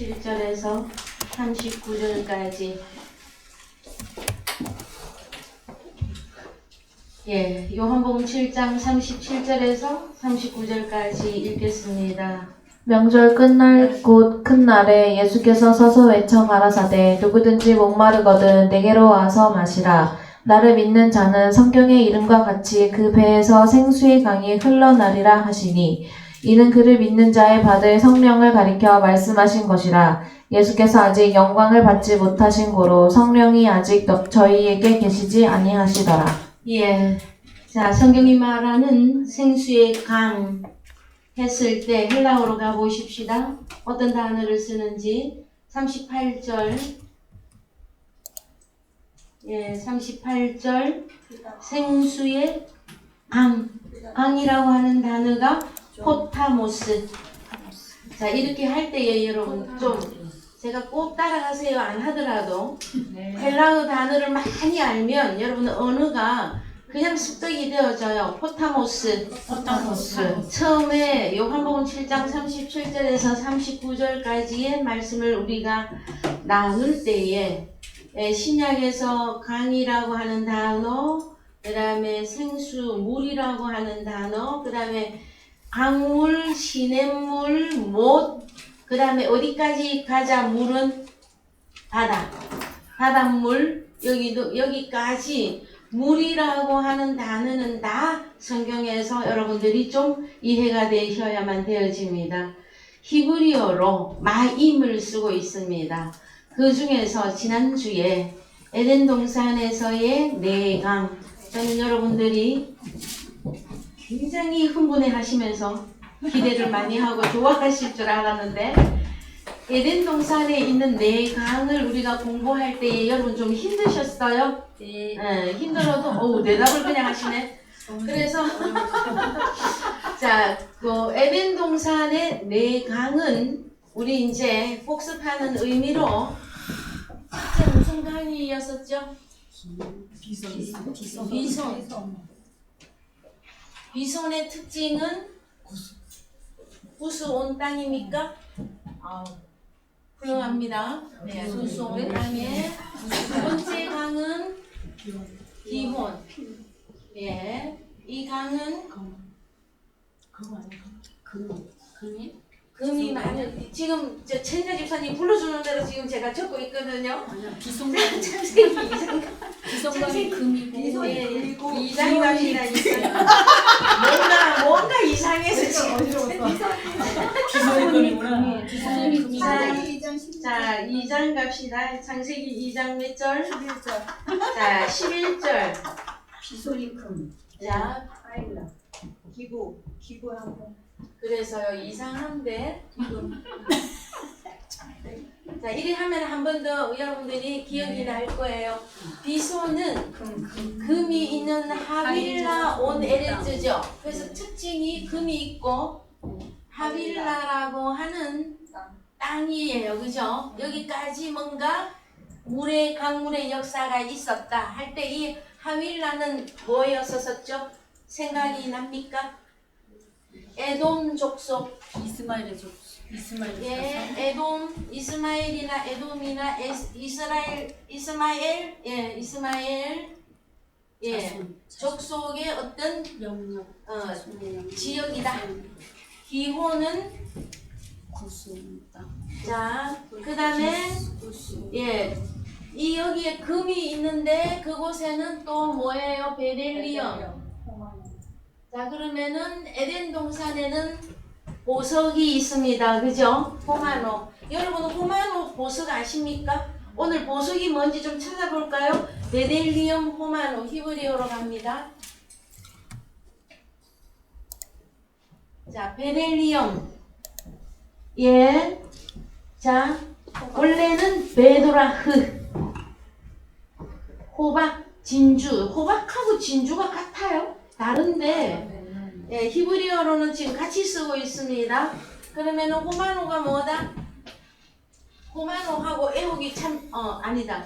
37절에서 39절까지. 요한복음 7장 37절에서 39절까지 읽겠습니다. 명절 끝날 곧 큰 날에 예수께서 서서 외쳐 가라사대 누구든지 목마르거든 내게로 와서 마시라. 나를 믿는 자는 성경의 이름과 같이 그 배에서 생수의 강이 흘러나리라 하시니 이는 그를 믿는 자의 받을 성령을 가리켜 말씀하신 것이라. 예수께서 아직 영광을 받지 못하신 고로 성령이 아직 저희에게 계시지 아니하시더라. 자, 성경이 말하는 생수의 강 했을 때 헬라어로 가보십시다. 어떤 단어를 쓰는지. 38절 38절 생수의 강이라고 하는 단어가 포타모스. 자, 이렇게 할 때에 여러분 좀 제가 꼭 따라가세요 안 하더라도 헬라어 단어를 많이 알면 여러분 언어가 그냥 습득이 되어져요. 포타모스. 처음에 요한복음 7장 37절에서 39절까지의 말씀을 우리가 나눌 때에 신약에서 강이라고 하는 단어, 그 다음에 생수, 물이라고 하는 단어, 그 다음에 강물, 시냇물, 못, 그 다음에 어디까지 가자 물은 바닷물, 여기까지 물이라고 하는 단어는 다 성경에서 여러분들이 좀 이해가 되셔야만 되어집니다. 히브리어로 마임을 쓰고 있습니다. 그 중에서 지난주에 에덴 동산에서의 네 강, 저는 여러분들이 굉장히 흥분해 하시면서 기대를 많이 하고 좋아하실 줄 알았는데 에덴 동산에 있는 네 강을 우리가 공부할 때 여러분 좀 힘드셨어요? 네. 힘들어도 대답을 그냥 하시네. 그래서 자, 그 에덴 동산의 네 강은 우리 이제 복습하는 의미로 진짜 무슨 강이었었죠? 비손의 특징은 구수 온 땅입니까? 훌륭합니다. 구수 온 땅에 두 번째 강은 기혼. 이 강은 금이 많은. 지금 천자 집사님 불러주는 대로 지금 제가 적고 있거든요. 비성강이 금이고 이장이 갑니다. 뭔가 이상해서 지금. 자, 2장 갑시다. 창세기 2장 몇 절? 11절. 자, 11절. 비손이 금. 자, 기구하고. 그래서요, 이상한데. 자, 이리 하면 한 번 더 여러분들이 기억이 날 거예요. 비손은 금이 있는 하빌라 온 에레즈죠. 그래서 특징이 금이 있고 하빌라라고 하는 땅이에요. 그죠? 여기까지 뭔가 강물의 역사가 있었다 할 때 이 하빌라는 뭐였었죠? 생각이 납니까? 에돔 족속. 이스마엘의 족속. 에돔, 이스마엘이나 에돔이나 이스마엘, 족속의 어떤 지역이다. 기호는 구수다. 자, 그 다음에 이 여기에 금이 있는데 그곳에는 또 뭐예요? 베델리엄. 자, 그러면은 에덴 동산에는 보석이 있습니다. 그죠? 호마노. 여러분 호마노 보석 아십니까? 오늘 보석이 뭔지 좀 찾아볼까요? 베델리엄 호마노. 히브리어로 갑니다. 자, 베델리엄. 자, 원래는 베도라흐. 호박, 진주. 호박하고 진주가 같아요. 다른데 히브리어로는 지금 같이 쓰고 있습니다. 그러면 호마노가 뭐다? 호마노하고 애국이 아니다.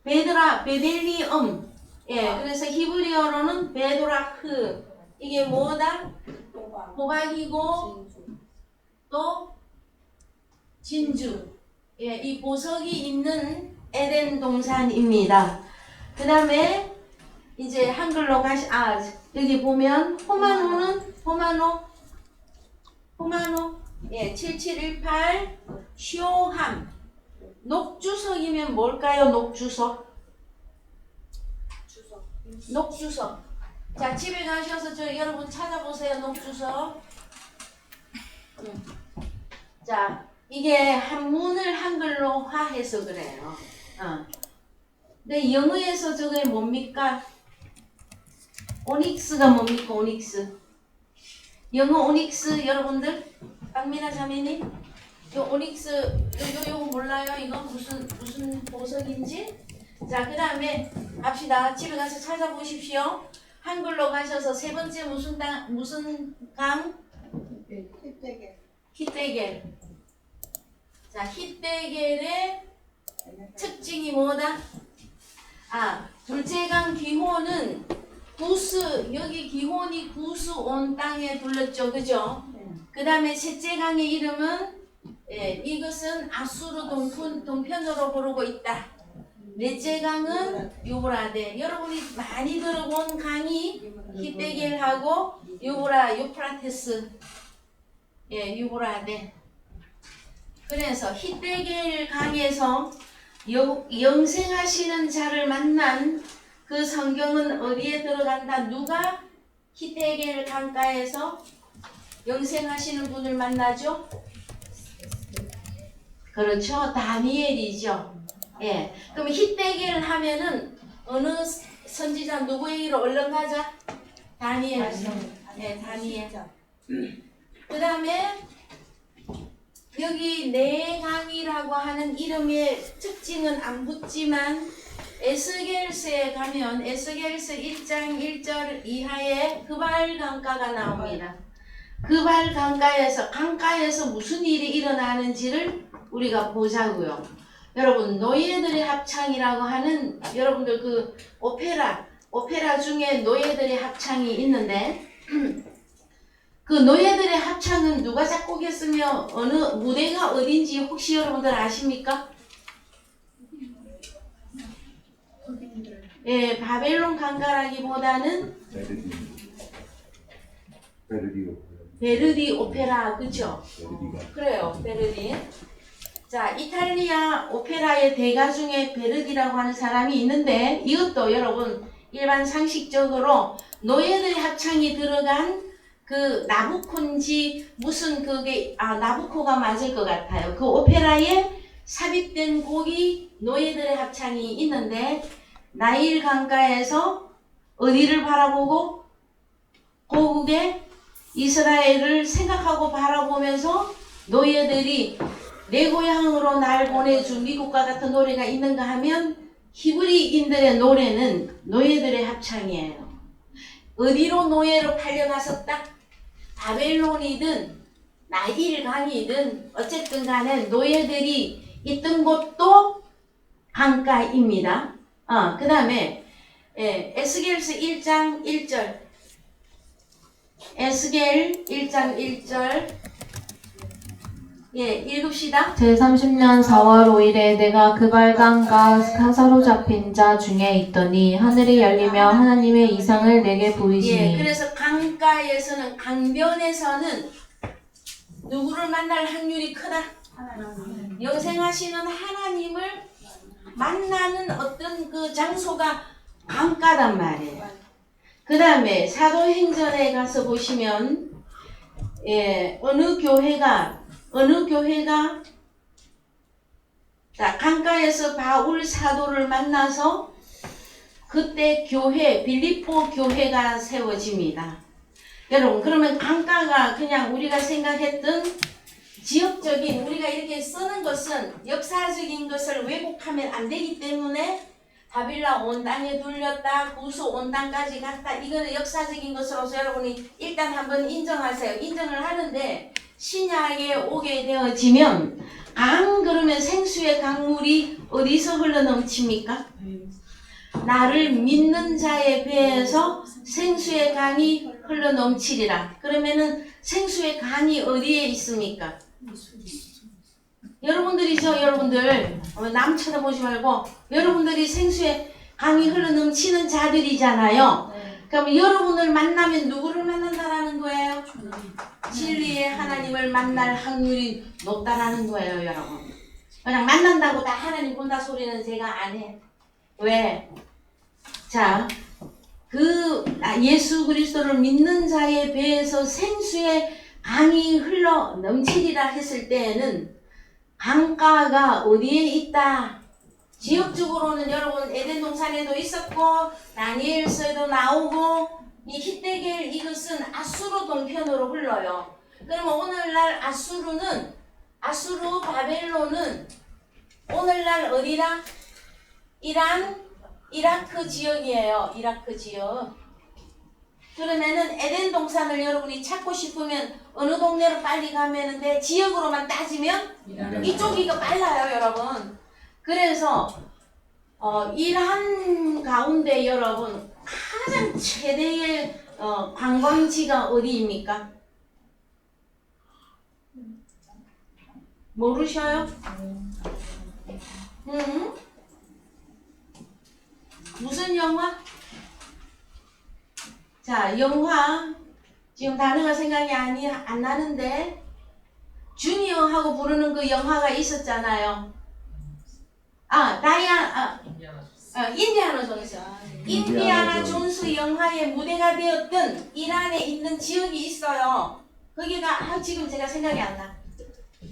베델리엄. 그래서 히브리어로는 베도라흐. 이게 뭐다? 호박이고 또 진주. 예, 이 보석이 있는 에덴 동산입니다. 그 다음에 이제 한글로 여기 보면 호마노 예, 7718 쇼함. 녹주석이면 뭘까요? 녹주석. 자, 집에 가셔서 여러분 찾아보세요. 녹주석. 자, 이게 한문을 한글로 화해서 그래요. 근데 영어에서 저게 뭡니까? 오닉스가 뭡니까? 오닉스. 영어 오닉스 여러분들? 박미나 자매님? 요 오닉스 요거 몰라요? 이거 무슨 보석인지? 자, 그 다음에 갑시다. 집에 가서 찾아보십시오. 한글로 가셔서 세 번째 무슨 강? 히데겔. 자, 히데겔의 특징이 뭐다? 둘째 강 기호는 구스, 여기 기혼이 구스 온 땅에 둘렀죠. 그죠? 그 다음에 셋째 강의 이름은 이것은 아수르 동편으로 부르고 있다. 넷째 강은 유브라데. 여러분이 많이 들어본 강이 히데겔하고 유프라테스. 예, 유브라데. 그래서 히데겔 강에서 영생하시는 자를 만난 그 성경은 어디에 들어간다? 누가 히데겔 강가에서 영생하시는 분을 만나죠? 그렇죠. 다니엘이죠. 예. 그럼 히데겔 하면은 어느 선지자 누구에게로 얼른 가자? 다니엘. 예, 다니엘. 그 다음에 여기 내강이라고 하는 이름의 특징은 안 붙지만 에스겔서에 가면 에스겔서 1장 1절 이하에 그발 강가가 나옵니다. 그발 강가에서 무슨 일이 일어나는지를 우리가 보자고요. 여러분, 노예들의 합창이라고 하는 여러분들 그 오페라 중에 노예들의 합창이 있는데 그 노예들의 합창은 누가 작곡했으며 어느 무대가 어딘지 혹시 여러분들 아십니까? 예, 바벨론 강가라기보다는 베르디 오페라, 그쵸? 그래요, 베르디. 자, 이탈리아 오페라의 대가 중에 베르디라고 하는 사람이 있는데 이것도 여러분 일반 상식적으로 노예들의 합창이 들어간 그 나부콘지 무슨 그게 나부코가 맞을 것 같아요. 그 오페라에 삽입된 곡이 노예들의 합창이 있는데 나일 강가에서 어디를 바라보고 고국의 이스라엘을 생각하고 바라보면서 노예들이 내 고향으로 날 보내준 미국과 같은 노래가 있는가 하면 히브리인들의 노래는 노예들의 합창이에요. 어디로 노예로 팔려갔었다? 바벨론이든 나일 강이든 어쨌든 간에 노예들이 있던 곳도 강가입니다. 그 다음에 에스겔서 1장 1절 에스겔 1장 1절 예, 읽읍시다. 제30년 4월 5일에 내가 그발강가 사로잡힌 자 중에 있더니 하늘이 열리며 하나님의 이상을 내게 보이시니. 예, 그래서 강가에서는 강변에서는 누구를 만날 확률이 크다? 영생하시는 하나님을 만나는 어떤 그 장소가 강가단 말이에요. 그 다음에 사도행전에 가서 보시면 어느 교회가 자, 강가에서 바울 사도를 만나서 그때 빌립보 교회가 세워집니다. 여러분, 그러면 강가가 그냥 우리가 생각했던 지역적인 우리가 이렇게 쓰는 것은 역사적인 것을 왜곡하면 안 되기 때문에 바빌라 온 땅에 둘렸다, 구스 온 땅까지 갔다, 이거는 역사적인 것으로서 여러분이 일단 한번 인정하세요. 인정을 하는데 신약에 오게 되어지면 그러면 생수의 강물이 어디서 흘러넘칩니까? 나를 믿는 자의 배에서 생수의 강이 흘러넘치리라. 그러면은 생수의 강이 어디에 있습니까? 여러분들 여러분들이죠, 여러분들. 남 쳐다보지 말고 여러분들이 생수의 강이 흘러넘치는 자들이잖아요. 그럼 여러분을 만나면 누구를 만난다라는 거예요? 진리의 하나님을 만날 확률이 높다라는 거예요, 여러분. 그냥 만난다고 다 하나님 본다 소리는 제가 안 해. 왜? 자, 예수 그리스도를 믿는 자의 배에서 생수의 강이 흘러 넘치리라 했을 때에는 강가가 어디에 있다? 지역적으로는 여러분 에덴 동산에도 있었고 다니엘서에도 나오고 이 히데겔 이것은 아수르 동편으로 흘러요. 그러면 오늘날 아수르 바벨론은 오늘날 어디라? 이라크 지역이에요. 이라크 지역. 그러면은 에덴 동산을 여러분이 찾고 싶으면 어느 동네로 빨리 가면은 돼? 지역으로만 따지면 이쪽이가 빨라요, 여러분. 그래서 이란 가운데 여러분 가장 최대의 관광지가 어디입니까? 모르셔요? 무슨 영화? 자, 영화 지금 단어가 생각이 안 나는데 주니어하고 부르는 그 영화가 있었잖아요. 인디아나 존스. 인디아나 존스 영화의 무대가 되었던 이란에 있는 지역이 있어요. 거기가 지금 제가 생각이 안 나.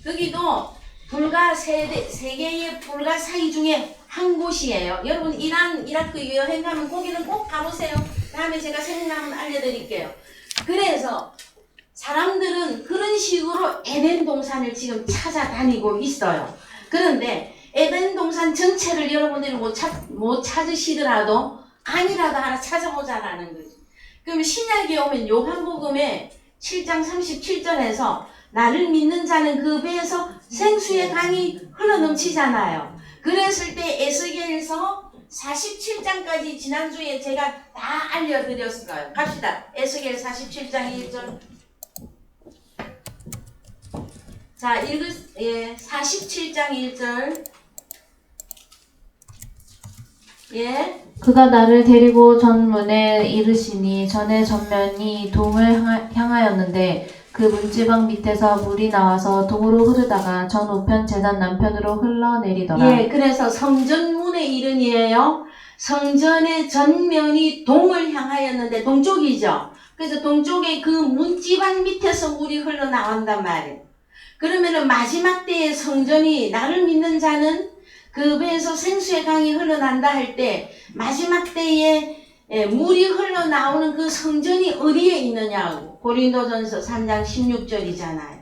거기도 세계의 불가사의 중에 한 곳이에요. 여러분 이라크 여행 가면 거기는 꼭 가보세요. 다음에 제가 생각나면 알려드릴게요. 그래서 사람들은 그런 식으로 에덴 동산을 지금 찾아다니고 있어요. 그런데 에덴 동산 전체를 여러분들이 못 찾으시더라도 아니라도 하나 찾아보자라는 거죠. 그럼 신약에 오면 요한복음에 7장 37절에서 나를 믿는 자는 그 배에서 생수의 강이 흘러넘치잖아요. 그랬을 때 에스겔서 47장까지 지난주에 제가 다 알려드렸어요. 갑시다. 에스겔 47장 1절. 자, 47장 1절. 예. 그가 나를 데리고 전문에 이르시니 전의 전면이 동을 향하였는데 그 문지방 밑에서 물이 나와서 동으로 흐르다가 전 우편 제단 남편으로 흘러내리더라. 예, 그래서 성전문에 이른이에요. 성전의 전면이 동을 향하였는데 동쪽이죠. 그래서 동쪽에 그 문지방 밑에서 물이 흘러나온단 말이에요. 그러면은 마지막 때에 성전이 나를 믿는 자는 그 배에서 생수의 강이 흘러난다 할 때 마지막 때에 물이 흘러나오는 그 성전이 어디에 있느냐고 고린도전서 3장 16절이잖아요.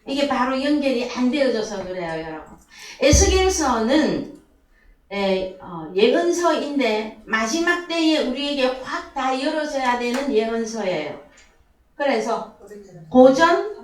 이게 바로 연결이 안 되어져서 그래요, 여러분. 에스겔서는 예언서인데 마지막 때에 우리에게 확 다 열어져야 되는 예언서예요. 그래서 고전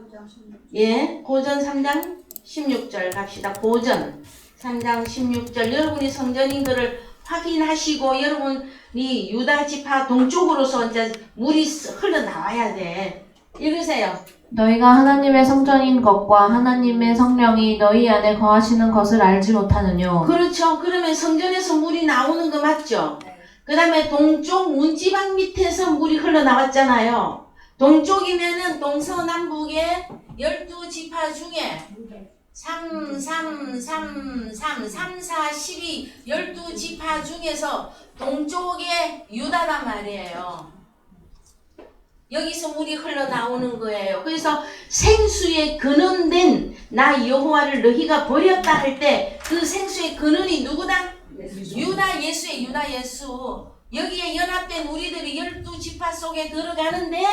3장 16절 갑시다. 고전 3장 16절. 여러분이 성전인 것을 확인하시고 여러분이 유다 지파 동쪽으로서 이제 물이 흘러나와야 돼. 읽으세요. 너희가 하나님의 성전인 것과 하나님의 성령이 너희 안에 거하시는 것을 알지 못하느뇨. 그렇죠. 그러면 성전에서 물이 나오는 거 맞죠? 그 다음에 동쪽 문지방 밑에서 물이 흘러나왔잖아요. 동쪽이면은 동서남북의 12지파 중에 3, 4, 12, 12지파 중에서 동쪽에 유다란 말이에요. 여기서 물이 흘러나오는 거예요. 그래서 생수의 근원된 나 여호와를 너희가 버렸다 할 때 그 생수의 근원이 누구다? 유다 예수. 여기에 연합된 우리들이 12지파 속에 들어가는데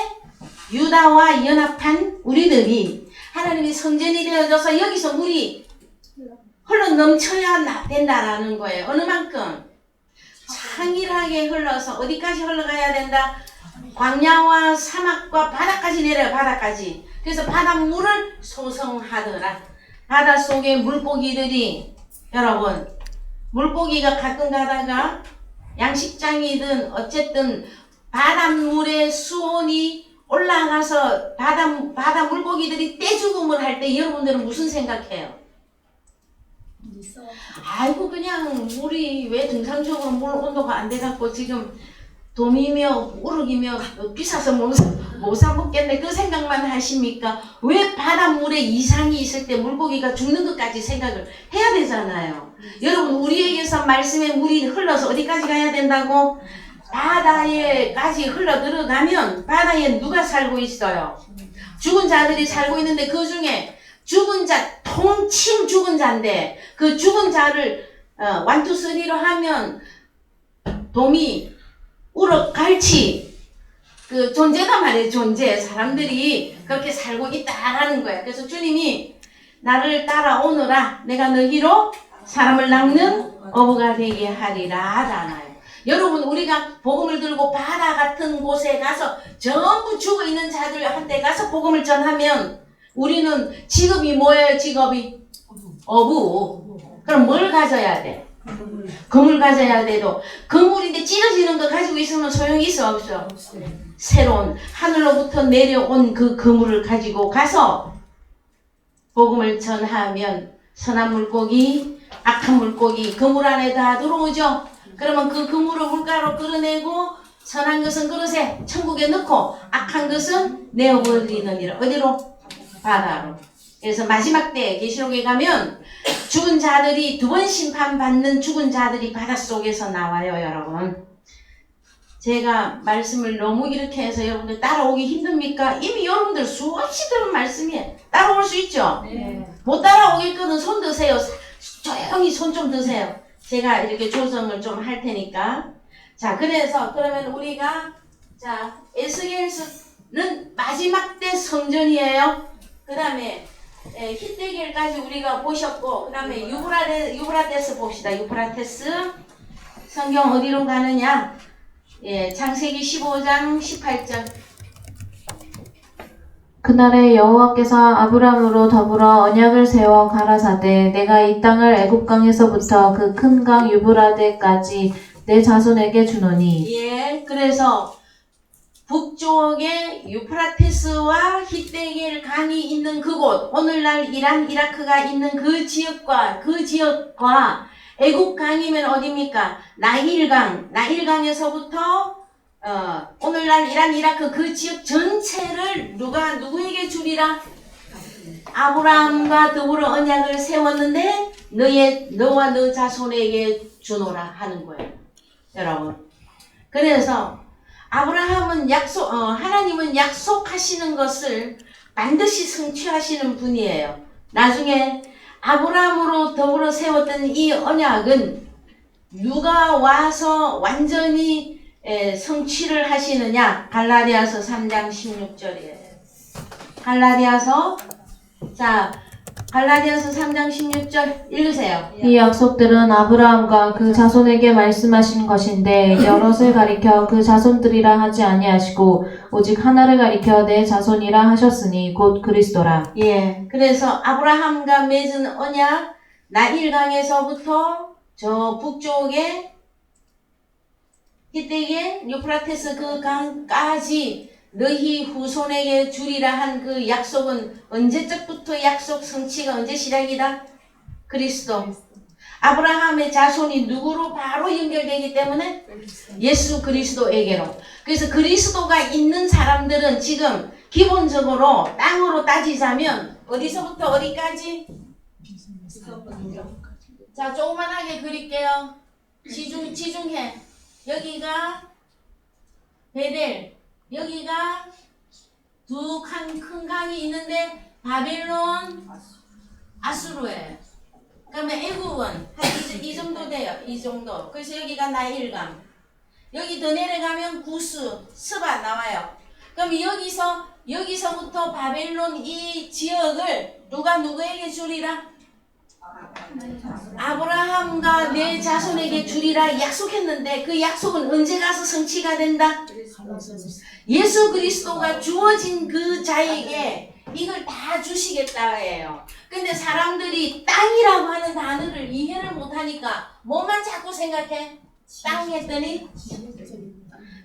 유다와 연합한 우리들이 하나님의 성전이 되어져서 여기서 물이 흘러 넘쳐야 된다라는 거예요. 어느 만큼? 창일하게 흘러서 어디까지 흘러가야 된다? 광야와 사막과 바다까지 내려요. 바다까지. 그래서 바닷물을 소성하더라. 바닷속에 물고기들이 여러분 물고기가 가끔 가다가 양식장이든 어쨌든 바닷물의 수온이 올라가서 바다 물고기들이 떼죽음을 할 때 여러분들은 무슨 생각해요? 아이고 그냥 물이 왜 정상적으로 물 온도가 안 돼갖고 지금 돔이며 우럭이며 비싸서 못 사 먹겠네 그 생각만 하십니까? 왜 바닷물에 이상이 있을 때 물고기가 죽는 것까지 생각을 해야 되잖아요. 여러분 우리에게서 말씀의 물이 흘러서 어디까지 가야 된다고? 바다에까지 흘러 들어가면 바다에 누가 살고 있어요? 죽은 자들이 살고 있는데 그 중에 죽은 자, 통칭 죽은 자인데 그 죽은 자를 완투쓰리로 하면 도미, 우럭, 갈치 그 존재가 말이에요. 존재. 사람들이 그렇게 살고 있다라는 거예요. 그래서 주님이 나를 따라오너라 내가 너희로 사람을 낚는 어부가 되게 하리라 라나요. 여러분 우리가 복음을 들고 바다 같은 곳에 가서 전부 죽어있는 자들한테 가서 복음을 전하면 우리는 직업이 뭐예요? 직업이? 어부. 그럼 뭘 가져야 돼? 그물 가져야 돼도 그물인데 찢어지는 거 가지고 있으면 소용이 있어 없어? 새로운 하늘로부터 내려온 그 그물을 가지고 가서 복음을 전하면 선한 물고기, 악한 물고기 그물 안에 다 들어오죠. 그러면 그 그물을 물가로 끌어내고 선한 것은 그릇에 천국에 넣고 악한 것은 내어버리느니라. 어디로? 바다로. 그래서 마지막 때 계시록에 가면 죽은 자들이 두 번 심판받는 죽은 자들이 바닷속에서 나와요. 여러분 제가 말씀을 너무 이렇게 해서 여러분들 따라오기 힘듭니까? 이미 여러분들 수없이 들은 말씀이에요. 따라올 수 있죠? 네. 못 따라오겠거든 손 드세요. 조용히 손 좀 드세요. 제가 이렇게 조정을 좀 할 테니까. 자, 그래서 그러면 우리가 자 에스겔서는 마지막 때 성전이에요. 그 다음에 히데겔까지 우리가 보셨고, 그 다음에 유브라데스 봅시다. 유브라테스 성경 어디로 가느냐? 창세기 15장 18절. 그날에 여호와께서 아브람으로 더불어 언약을 세워 가라사대 내가 이 땅을 애굽강에서부터 그 큰 강 유브라데까지 내 자손에게 주노니. 예, 그래서 북쪽에 유프라테스와 히데겔 강이 있는 그곳, 오늘날 이란, 이라크가 있는 그 지역과 애국 강이면 어디입니까? 나일강에서부터 오늘날 이란, 이라크 그 지역 전체를 누구에게 주리라? 아브라함과 더불어 언약을 세웠는데 너와 너 자손에게 주노라 하는 거예요. 여러분. 그래서 아브라함은 하나님은 약속하시는 것을 반드시 성취하시는 분이에요. 나중에 아브라함으로 더불어 세웠던 이 언약은 누가 와서 완전히 성취를 하시느냐? 갈라디아서 3장 16절이에요. 갈라디아서 3장 16절 읽으세요. 이 약속들은 아브라함과 그 자손에게 말씀하신 것인데 여럿을 가리켜 그 자손들이라 하지 아니하시고 오직 하나를 가리켜 내 자손이라 하셨으니 곧 그리스도라. 예, 그래서 아브라함과 맺은 언약 나일강에서부터 저 북쪽에 히데겔 유프라테스 그 강까지 너희 후손에게 주리라 한 그 약속은 언제적부터 약속 성취가 언제 시작이다? 그리스도. 아브라함의 자손이 누구로 바로 연결되기 때문에 예수 그리스도에게로. 그래서 그리스도가 있는 사람들은 지금 기본적으로 땅으로 따지자면 어디서부터 어디까지? 자, 조그만하게 그릴게요. 지중해. 여기가 베델. 여기가 두 큰 강이 있는데 바벨론, 아수르예요. 그러면 애굽은 한 이 정도 돼요. 이 정도. 그래서 여기가 나일강. 여기 더 내려가면 구스, 스바 나와요. 그럼 여기서부터 바벨론 이 지역을 누가 누구에게 주리라? 아브라함과 내 자손에게 주리라 약속했는데 그 약속은 언제 가서 성취가 된다? 예수 그리스도가 주어진 그 자에게 이걸 다 주시겠다 해요. 근데 사람들이 땅이라고 하는 단어를 이해를 못하니까 뭐만 자꾸 생각해? 땅 했더니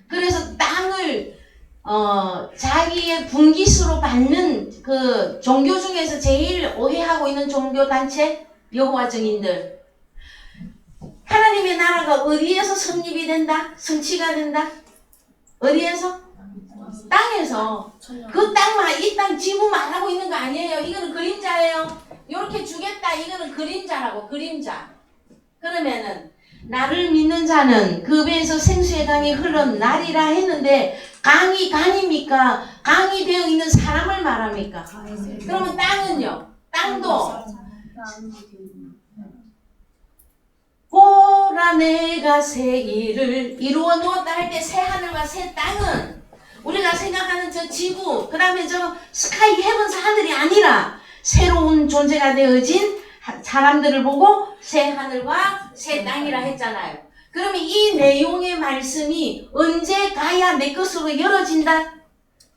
그래서 땅을 자기의 분깃으로 받는 그 종교 중에서 제일 오해하고 있는 종교 단체 여호와 증인들. 하나님의 나라가 어디에서 성립이 된다? 성취가 된다? 어디에서? 땅에서. 그 땅만, 이 땅 지구만 하고 있는 거 아니에요. 이거는 그림자예요. 요렇게 주겠다. 이거는 그림자라고, 그림자. 그러면은 나를 믿는 자는 그 배에서 생수의 강이 흘러나리라 했는데 강입니까? 강이 되어 있는 사람을 말합니까? 그러면 땅은요? 땅도 보라 내가 새 일을 이루어 놓았다 할 때 새 하늘과 새 땅은 우리가 생각하는 저 지구 그 다음에 저 스카이 헤븐스 하늘이 아니라 새로운 존재가 되어진 사람들을 보고 새 하늘과 새 땅이라 했잖아요. 그러면 이 내용의 말씀이 언제 가야 내 것으로 열어진다?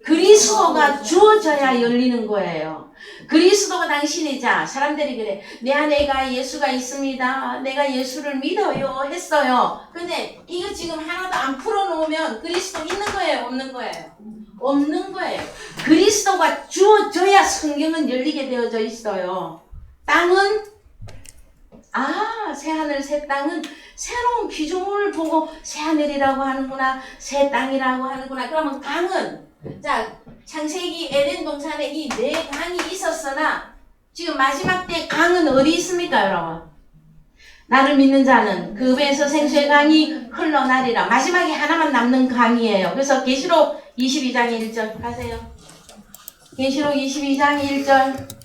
그리스도가 주어져야 열리는 거예요. 그리스도가 당신이자 사람들이 그래. 내 안에가 예수가 있습니다. 내가 예수를 믿어요 했어요. 근데 이거 지금 하나도 안 풀어놓으면 그리스도 있는 거예요? 없는 거예요? 없는 거예요. 그리스도가 주어져야 성경은 열리게 되어져 있어요. 땅은 새하늘 새 땅은 새로운 피조물을 보고 새하늘이라고 하는구나, 새 땅이라고 하는구나. 그러면 강은 자 창세기 에덴 동산에 이 네 강이 있었으나 지금 마지막 때 강은 어디 있습니까, 여러분? 나를 믿는 자는 그 배에서 생수의 강이 흘러나리라. 마지막에 하나만 남는 강이에요. 그래서 계시록 22장 1절 가세요. 계시록 22장 1절.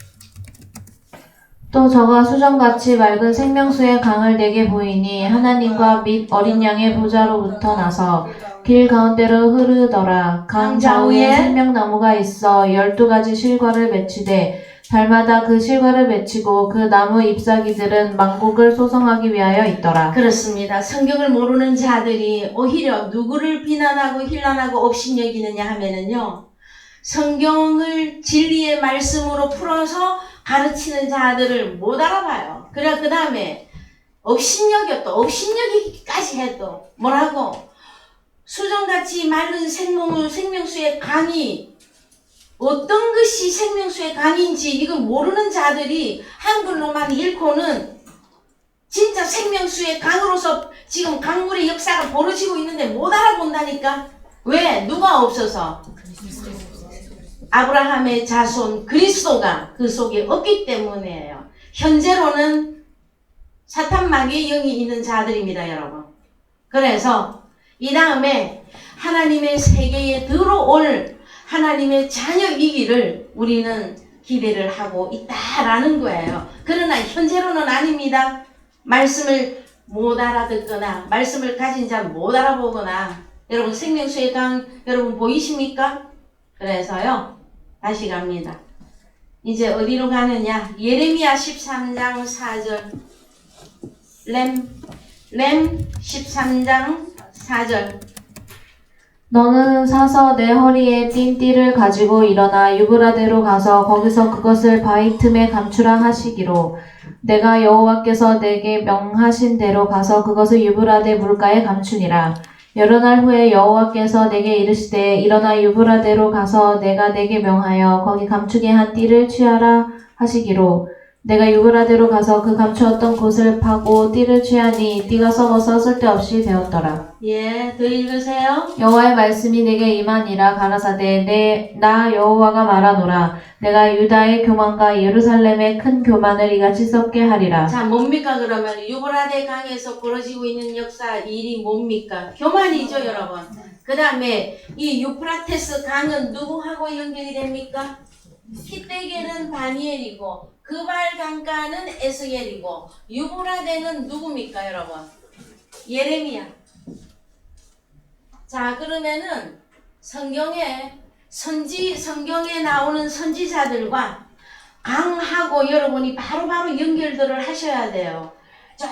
또 저가 수정같이 맑은 생명수의 강을 내게 보이니 하나님과 및 어린 양의 보좌로부터 나서 길 가운데로 흐르더라. 강 좌우에 생명나무가 있어 12가지 실과를 맺히되 달마다 그 실과를 맺히고 그 나무 잎사귀들은 만국을 소성하기 위하여 있더라. 그렇습니다. 성경을 모르는 자들이 오히려 누구를 비난하고 힐난하고 업신여기느냐 하면은요, 성경을 진리의 말씀으로 풀어서 가르치는 자들을 못 알아봐요. 그래, 그 다음에 업신여기기까지 해도 뭐라고? 수정같이 맑은 생명수의 강이 어떤 것이 생명수의 강인지 이거 모르는 자들이 한글로만 읽고는 진짜 생명수의 강으로서 지금 강물의 역사가 벌어지고 있는데 못 알아본다니까. 왜? 누가 없어서? 아브라함의 자손 그리스도가 그 속에 없기 때문이에요. 현재로는 사탄 마귀의 영이 있는 자들입니다, 여러분. 그래서 이 다음에 하나님의 세계에 들어올 하나님의 자녀이기를 우리는 기대를 하고 있다라는 거예요. 그러나 현재로는 아닙니다. 말씀을 못 알아듣거나 말씀을 가진 자 못 알아보거나. 여러분 생명수의 강 여러분 보이십니까? 그래서요 다시 갑니다. 이제 어디로 가느냐? 예레미야 13장 4절. 렘 13장 4절. 너는 사서 내 허리에 띤 띠를 가지고 일어나 유브라데로 가서 거기서 그것을 바위 틈에 감추라 하시기로 내가 여호와께서 내게 명하신 대로 가서 그것을 유브라데 물가에 감추니라. 여러 날 후에 여호와께서 내게 이르시되 일어나 유브라데로 가서 내가 내게 명하여 거기 감추게 한 띠를 취하라 하시기로 내가 유브라데로 가서 그 감추었던 곳을 파고 띠를 취하니 띠가 썩어서 쓸데없이 되었더라. 예, 더 읽으세요. 여호와의 말씀이 내게 임하니라. 가라사대 나 여호와가 말하노라. 내가 유다의 교만과 예루살렘의 큰 교만을 이같이 썩게 하리라. 자, 뭡니까 그러면? 유브라데 강에서 벌어지고 있는 역사 일이 뭡니까? 교만이죠, 여러분. 그 다음에 이 유프라테스 강은 누구하고 연결이 됩니까? 히데겔은 다니엘이고 그발 강가는 에스겔이고 유브라데는 누굽니까, 여러분? 예레미야. 자, 그러면은 성경에 나오는 선지자들과 강하고 여러분이 바로바로 연결들을 하셔야 돼요. 저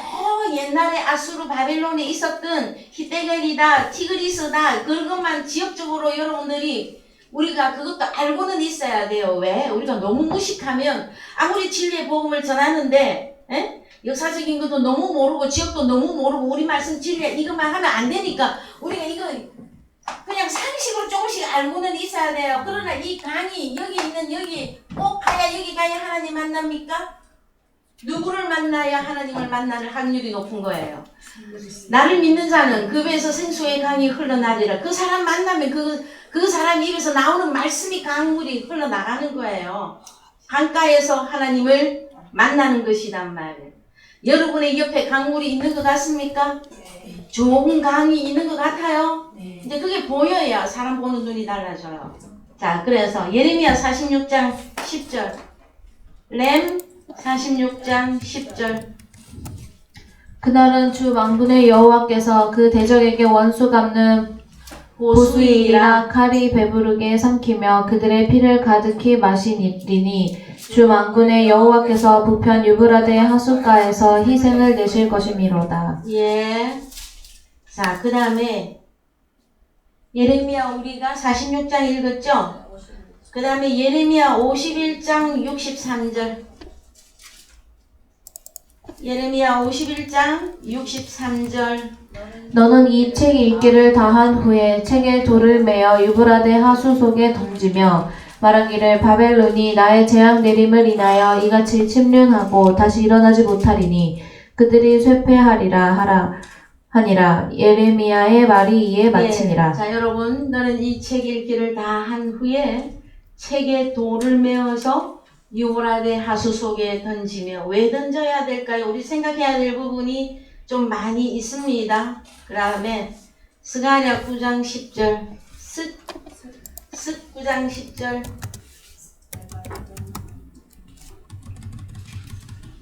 옛날에 아수르 바벨론에 있었던 히데겔이다, 티그리스다, 그것만 지역적으로 여러분들이 우리가 그것도 알고는 있어야 돼요. 왜? 우리가 너무 무식하면 아무리 진리의 복음을 전하는데 역사적인 것도 너무 모르고 지역도 너무 모르고 우리 말씀 진리 이것만 하면 안 되니까 우리가 이거 그냥 상식으로 조금씩 알고는 있어야 돼요. 그러나 이 강이 여기 있는 여기 꼭 가야 여기 가야 하나님 만납니까? 누구를 만나야 하나님을 만나는 확률이 높은 거예요. 나를 믿는 자는 그 배에서 생수의 강이 흘러나리라. 그 사람 만나면 그 사람 입에서 나오는 말씀이 강물이 흘러나가는 거예요. 강가에서 하나님을 만나는 것이란 말이에요. 여러분의 옆에 강물이 있는 것 같습니까? 좋은 강이 있는 것 같아요? 근데 그게 보여야 사람 보는 눈이 달라져요. 자, 그래서 예레미야 46장 10절. 렘 46장 10절. 그날은 주 만군의 여호와께서 그 대적에게 원수 갚는 보수이라 칼이 배부르게 삼키며 그들의 피를 가득히 마시리니 주 만군의 여호와께서 북편 유브라데 하숫가에서 희생을 내실 것이미로다. 예. 자, 그 다음에 예레미야 우리가 46장 읽었죠? 그 다음에 예레미야 51장 63절. 예레미야 51장 63절. 너는 이 책 읽기를 다 한 후에 책에 돌을 매어 유브라데 하수 속에 던지며 말하기를 바벨론이 나의 재앙 내림을 인하여 이같이 침륜하고 다시 일어나지 못하리니 그들이 쇠퇴하리라 하니라. 예레미야의 말이 이에 마치니라. 예. 자, 여러분, 너는 이 책 읽기를 다 한 후에 책에 돌을 메어서 유브라데 하수 속에 던지며. 왜 던져야 될까요? 우리 생각해야 될 부분이 좀 많이 있습니다. 그 다음에 스가랴 9장 10절. 스 9장 10절.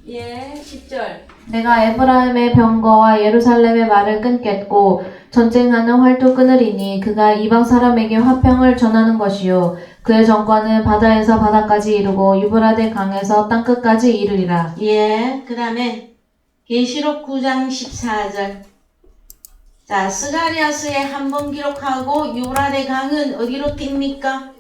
예, 10절. 내가 에브라임의 병거와 예루살렘의 말을 끊겠고 전쟁하는 활도 끊으리니 그가 이방 사람에게 화평을 전하는 것이요 그의 정권은 바다에서 바다까지 이르고 유브라데 강에서 땅끝까지 이르리라. 예, 그 다음에 계시록 9장 14절. 자, 스가랴서에 한 번 기록하고 유브라데 강은 어디로 뜁니까?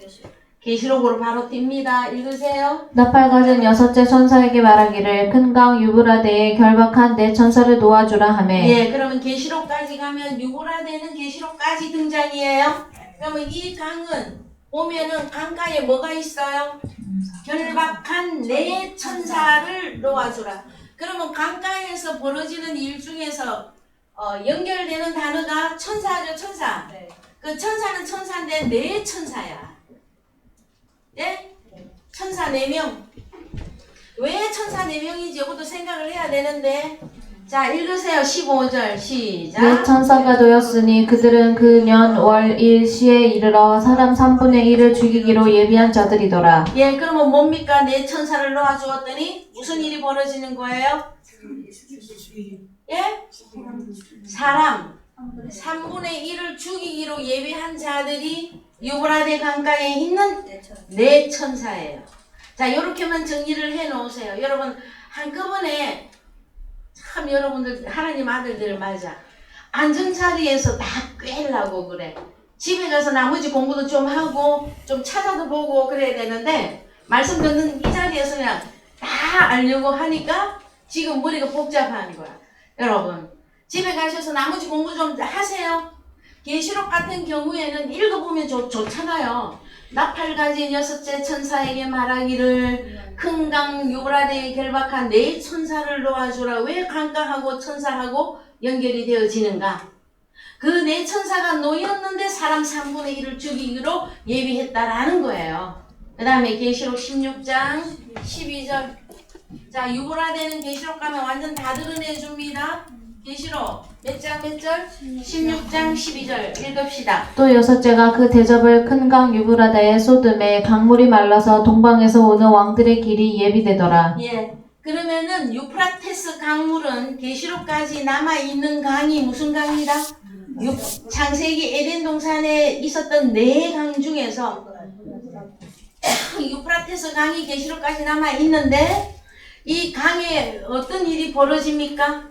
계시록으로 바로 뜁니다. 읽으세요. 나팔 가진 여섯째 천사에게 말하기를 큰 강 유브라데에 결박한 네 천사를 놓아주라 하매. 예, 그러면 계시록까지 가면 유브라데는 계시록까지 등장이에요. 그러면 이 강은 보면은 강가에 뭐가 있어요? 결박한 네 천사를 놓아주라. 그러면 강가에서 벌어지는 일 중에서 연결되는 단어가 천사죠, 천사. 그 천사는 천사인데 네 천사야. 예? 천사 4명. 왜 천사 4명인지 이것도 생각을 해야 되는데. 자, 읽으세요. 15절 시작. 네 천사가 놓였으니 그들은 그 년 월 일시에 이르러 사람 3분의 1을 죽이기로 예비한 자들이더라. 예, 그러면 뭡니까? 네 천사를 놓아주었더니 무슨 일이 벌어지는 거예요? 예? 사람 3분의 1을 죽이기로 예비한 자들이 유브라데 강가에 있는 네 천사예요. 자, 이렇게만 정리를 해 놓으세요. 여러분, 한꺼번에 참 여러분들 하나님 아들들 맞아. 앉은 자리에서 다 꿰려고 그래. 집에 가서 나머지 공부도 좀 하고 좀 찾아도 보고 그래야 되는데 말씀 듣는 이 자리에서 그냥 다 알려고 하니까 지금 머리가 복잡한 거야. 여러분, 집에 가셔서 나머지 공부 좀 하세요. 계시록 같은 경우에는 읽어보면 좋잖아요. 나팔 가진 여섯째 천사에게 말하기를 큰 강 유브라데에 결박한 네 천사를 놓아주라. 왜 강가하고 천사하고 연결이 되어지는가? 그 네 천사가 놓였는데 사람 3분의 1을 죽이기로 예비했다라는 거예요. 그 다음에 계시록 16장 12절. 자, 유브라데는 계시록 가면 완전 다 드러내줍니다. 계시록 몇 장 몇 절? 16장 12절 읽읍시다. 또 여섯째가 그 대접을 큰 강 유브라데에 쏟음에 강물이 말라서 동방에서 오는 왕들의 길이 예비되더라. 예, 그러면은 유프라테스 강물은 계시록까지 남아있는 강이 무슨 강이다? 창세기 에덴 동산에 있었던 네 강 중에서 유프라테스 강이 계시록까지 남아있는데 이 강에 어떤 일이 벌어집니까?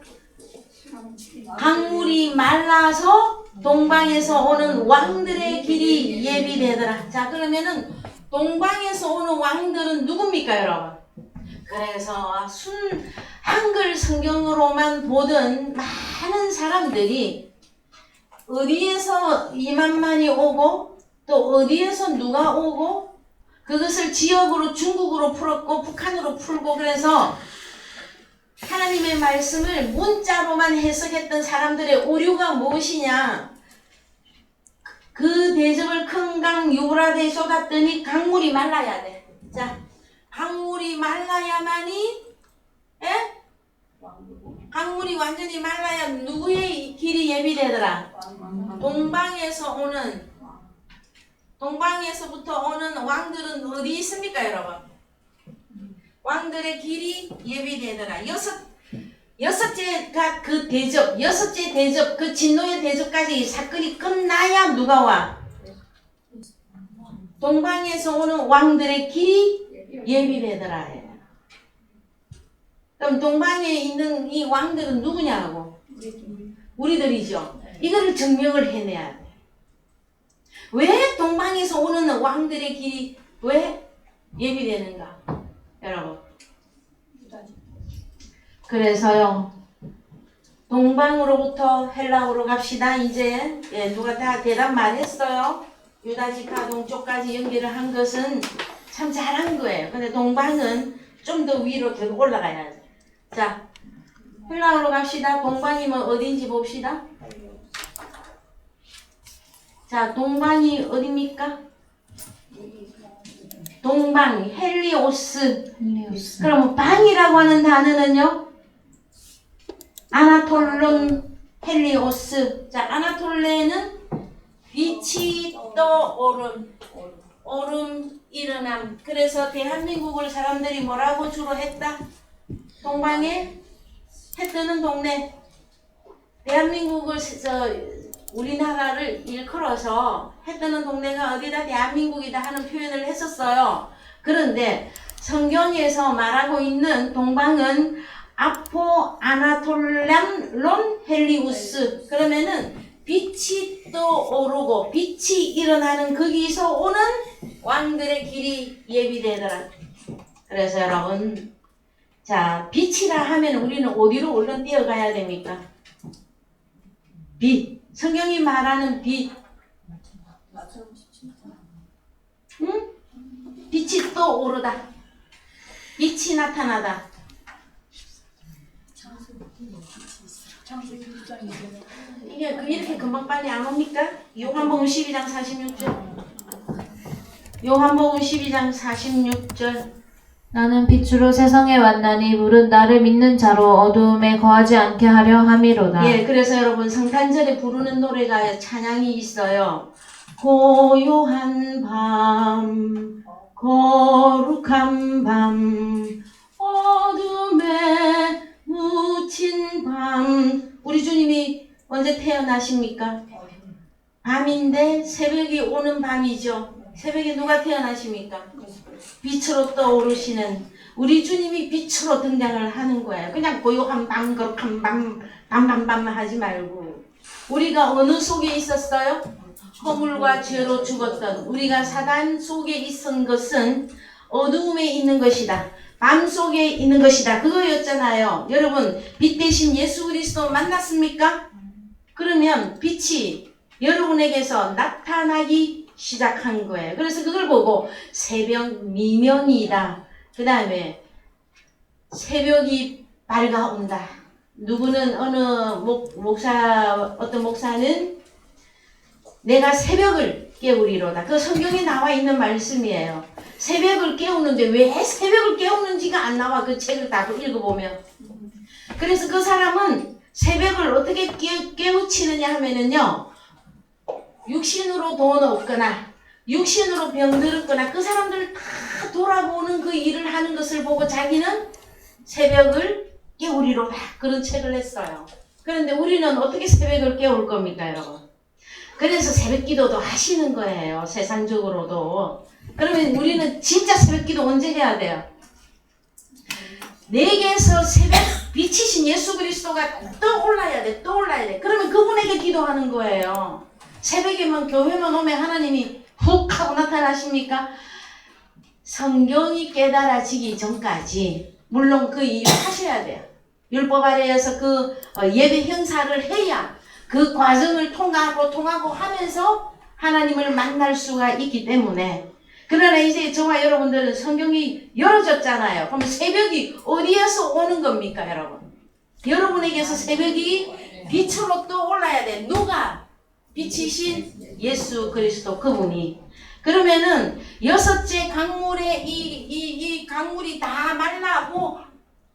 강물이 말라서 동방에서 오는 왕들의 길이 예비되더라. 자, 그러면은 동방에서 오는 왕들은 누굽니까, 여러분? 그래서 한글 성경으로만 보던 많은 사람들이 어디에서 이만만이 오고 또 어디에서 누가 오고 그것을 지역으로 중국으로 풀었고 북한으로 풀고 그래서 하나님의 말씀을 문자로만 해석했던 사람들의 오류가 무엇이냐? 그 대접을 큰 강 유브라데에 쏟았더니 강물이 말라야 돼. 자, 강물이 말라야만이, 예? 강물이 완전히 말라야 누구의 길이 예비되더라? 동방에서부터 오는 왕들은 어디 있습니까, 여러분? 왕들의 길이 예비되더라. 여섯째가 그 대접, 여섯째 대접, 그 진노의 대접까지 이 사건이 끝나야 누가 와? 동방에서 오는 왕들의 길이 예비되더라. 그럼 동방에 있는 이 왕들은 누구냐고? 우리들이죠. 이거를 증명을 해내야 돼. 왜 동방에서 오는 왕들의 길이 왜 예비되는가? 여러분. 그래서요. 동방으로부터 헬라으로 갑시다. 이제 누가 다 대답 말했어요. 유다지파 동쪽까지 연결을 한 것은 참 잘한 거예요. 근데 동방은 좀 더 위로 더 올라가야 돼. 자, 헬라으로 갑시다. 동방이면 어딘지 봅시다. 자, 동방이 어디입니까? 동방, 헬리오스. 그럼 방이라고 하는 단어는요? 아나톨론 헬리오스. 자, 아나톨레는 빛이 떠오름, 오름 일어남. 그래서 대한민국을 사람들이 뭐라고 주로 했다? 동방에 해 뜨는 동네. 대한민국을 우리나라를 일컬어서 해 뜨는 동네가 어디다? 대한민국이다 하는 표현을 했었어요. 그런데 성경에서 말하고 있는 동방은 아포 아나톨란 헬리우스. 그러면은 빛이 떠오르고 빛이 일어나는 거기서 오는 왕들의 길이 예비되더라. 그래서 여러분, 자, 빛이라 하면 우리는 어디로 얼른 뛰어가야 됩니까? 빛. 성경이 말하는 빛. 응? 빛이 떠오르다. 빛이 나타나다. 이게 이렇게 금방 빨리 안 옵니까? 요한복음 12장 46절. 요한복음 12장 46절. 나는 빛으로 세상에 왔나니 물은 나를 믿는 자로 어두움에 거하지 않게 하려 함이로다. 예, 그래서 여러분 성탄절에 부르는 노래가 찬양이 있어요. 고요한 밤, 거룩한 밤, 어둠에 묻힌 밤. 우리 주님이 언제 태어나십니까? 밤인데 새벽이 오는 밤이죠. 새벽에 누가 태어나십니까? 빛으로 떠오르시는 우리 주님이 빛으로 등장을 하는 거예요. 그냥 고요한 밤, 거룩한 밤, 밤 하지 말고. 우리가 어느 속에 있었어요? 허물과 죄로 죽었던 우리가 사단 속에 있은 것은 어두움에 있는 것이다. 밤 속에 있는 것이다. 그거였잖아요. 여러분, 빛 대신 예수 그리스도 만났습니까? 그러면 빛이 여러분에게서 나타나기 시작한 거예요. 그래서 그걸 보고 새벽 미명이다. 그 다음에 새벽이 밝아온다. 누구는 어느 어떤 목사는 내가 새벽을 깨우리로다. 그 성경에 나와 있는 말씀이에요. 새벽을 깨우는데 왜 새벽을 깨우는지가 안 나와. 그 책을 다 읽어보면. 그래서 그 사람은 새벽을 어떻게 깨우치느냐 하면은요, 육신으로 돈 없거나 육신으로 병들었거나 그 사람들 다 돌아보는 그 일을 하는 것을 보고 자기는 새벽을 깨우리로다. 그런 책을 했어요. 그런데 우리는 어떻게 새벽을 깨울 겁니까, 여러분? 그래서 새벽 기도도 하시는 거예요. 세상적으로도. 그러면 우리는 진짜 새벽 기도 언제 해야 돼요? 내게서 새벽 빛이신 예수 그리스도가 떠올라야 돼. 떠올라야 돼. 그러면 그분에게 기도하는 거예요. 새벽에만 교회만 오면 하나님이 훅 하고 나타나십니까? 성경이 깨달아지기 전까지 물론 그 일을 하셔야 돼요. 율법 아래에서 그 예배 행사를 해야 그 과정을 통하고 하면서 하나님을 만날 수가 있기 때문에 그러나 이제 저와 여러분들은 성경이 열어졌잖아요. 그럼 새벽이 어디에서 오는 겁니까, 여러분? 여러분에게서 새벽이 빛으로 떠올라야 돼. 누가? 빛이신 예수 그리스도 그분이. 그러면은 여섯째 강물에 이 강물이 다 말라고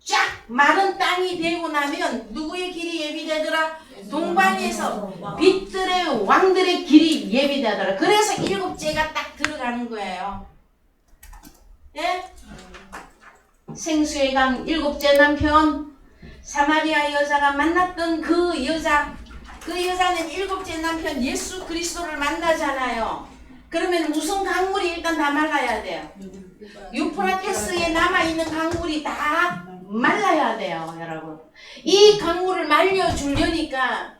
쫙 마른 땅이 되고 나면 누구의 길이 예비되더라? 동방에서 빛들의 왕들의 길이 예비되더라. 그래서 일곱째가 딱 들어가는 거예요. 예? 생수의 강 일곱째 남편 사마리아 여자가 만났던 그 여자는 일곱째 남편 예수 그리스도를 만나잖아요. 그러면 무슨 강물이 일단 다 말라야 돼요? 유프라테스에 남아있는 강물이 다 말라야 돼요, 여러분. 이 강물을 말려주려니까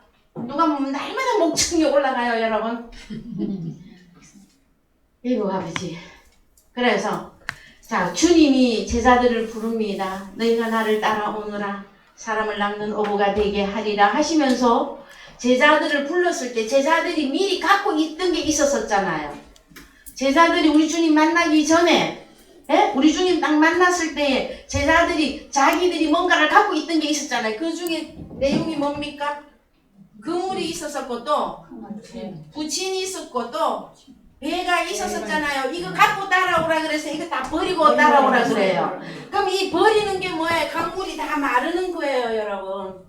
누가 날마다 목청이 올라가요, 여러분. 이거 아버지. 그래서 자, 주님이 제자들을 부릅니다. 너희가 나를 따라오너라. 사람을 낚는 어부가 되게 하리라 하시면서 제자들을 불렀을 때 제자들이 미리 갖고 있던 게 있었잖아요. 제자들이 우리 주님 만나기 전에 우리 주님 딱 만났을 때 제자들이 자기들이 뭔가를 갖고 있던 게 있었잖아요. 그 중에 내용이 뭡니까? 그물이 있었었고 또 부친이 있었고 또 배가 있었었잖아요. 이거 갖고 따라오라 그래서 이거 다 버리고 따라오라 그래요. 그럼 이 버리는 게 뭐예요? 강물이 다 마르는 거예요, 여러분.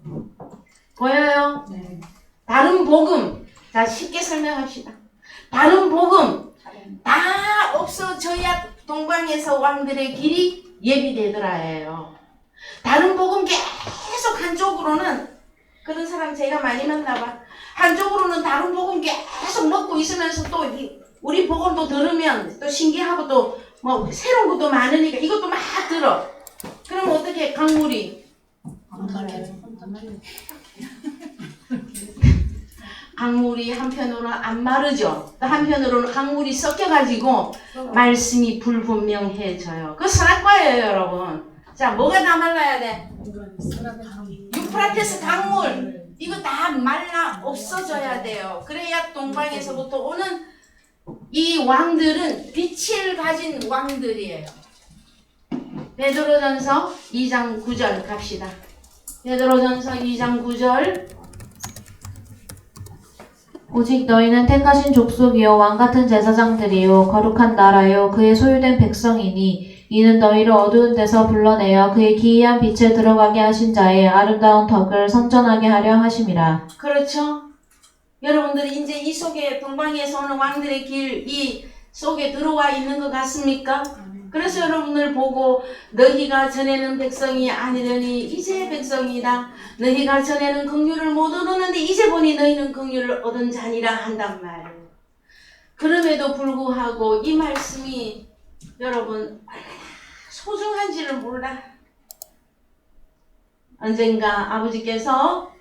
보여요? 네. 다른 복음. 자, 쉽게 설명합시다. 다른 복음 다 없어져야 동방에서 왕들의 길이 예비되더라예요. 다른 복음 계속 한쪽으로는 그런 사람 제가 많이 만나봐. 한쪽으로는 다른 복음 계속 먹고 있으면서 또 우리 복음도 들으면 또 신기하고 또 뭐 새로운 것도 많으니까 이것도 막 들어. 그럼 어떻게 강물이 강물이 한편으로는 안 마르죠. 또 한편으로는 강물이 섞여가지고 말씀이 불분명해져요. 그 선악과예요, 여러분. 자, 뭐가 다 말라야 돼? 유프라테스 강물 이거 다 말라 없어져야 돼요. 그래야 동방에서부터 오는 이 왕들은 빛을 가진 왕들이에요. 베드로전서 2장 9절 갑시다. 베드로전서 2장 9절 오직 너희는 택하신 족속이요 왕같은 제사장들이요 거룩한 나라요 그의 소유된 백성이니 이는 너희를 어두운 데서 불러내어 그의 기이한 빛에 들어가게 하신 자의 아름다운 덕을 선전하게 하려 하심이라. 그렇죠? 여러분들이 이제 이 속에 동방에서 오는 왕들의 길 이 속에 들어와 있는 것 같습니까? 그래서 여러분들 보고 너희가 전에는 백성이 아니더니 이제 백성이다. 너희가 전에는 긍휼을 못 얻었는데 이제 보니 너희는 긍휼을 얻은 자니라 한단 말이에요. 그럼에도 불구하고 이 말씀이 여러분 얼마나 소중한지를 몰라. 언젠가 아버지께서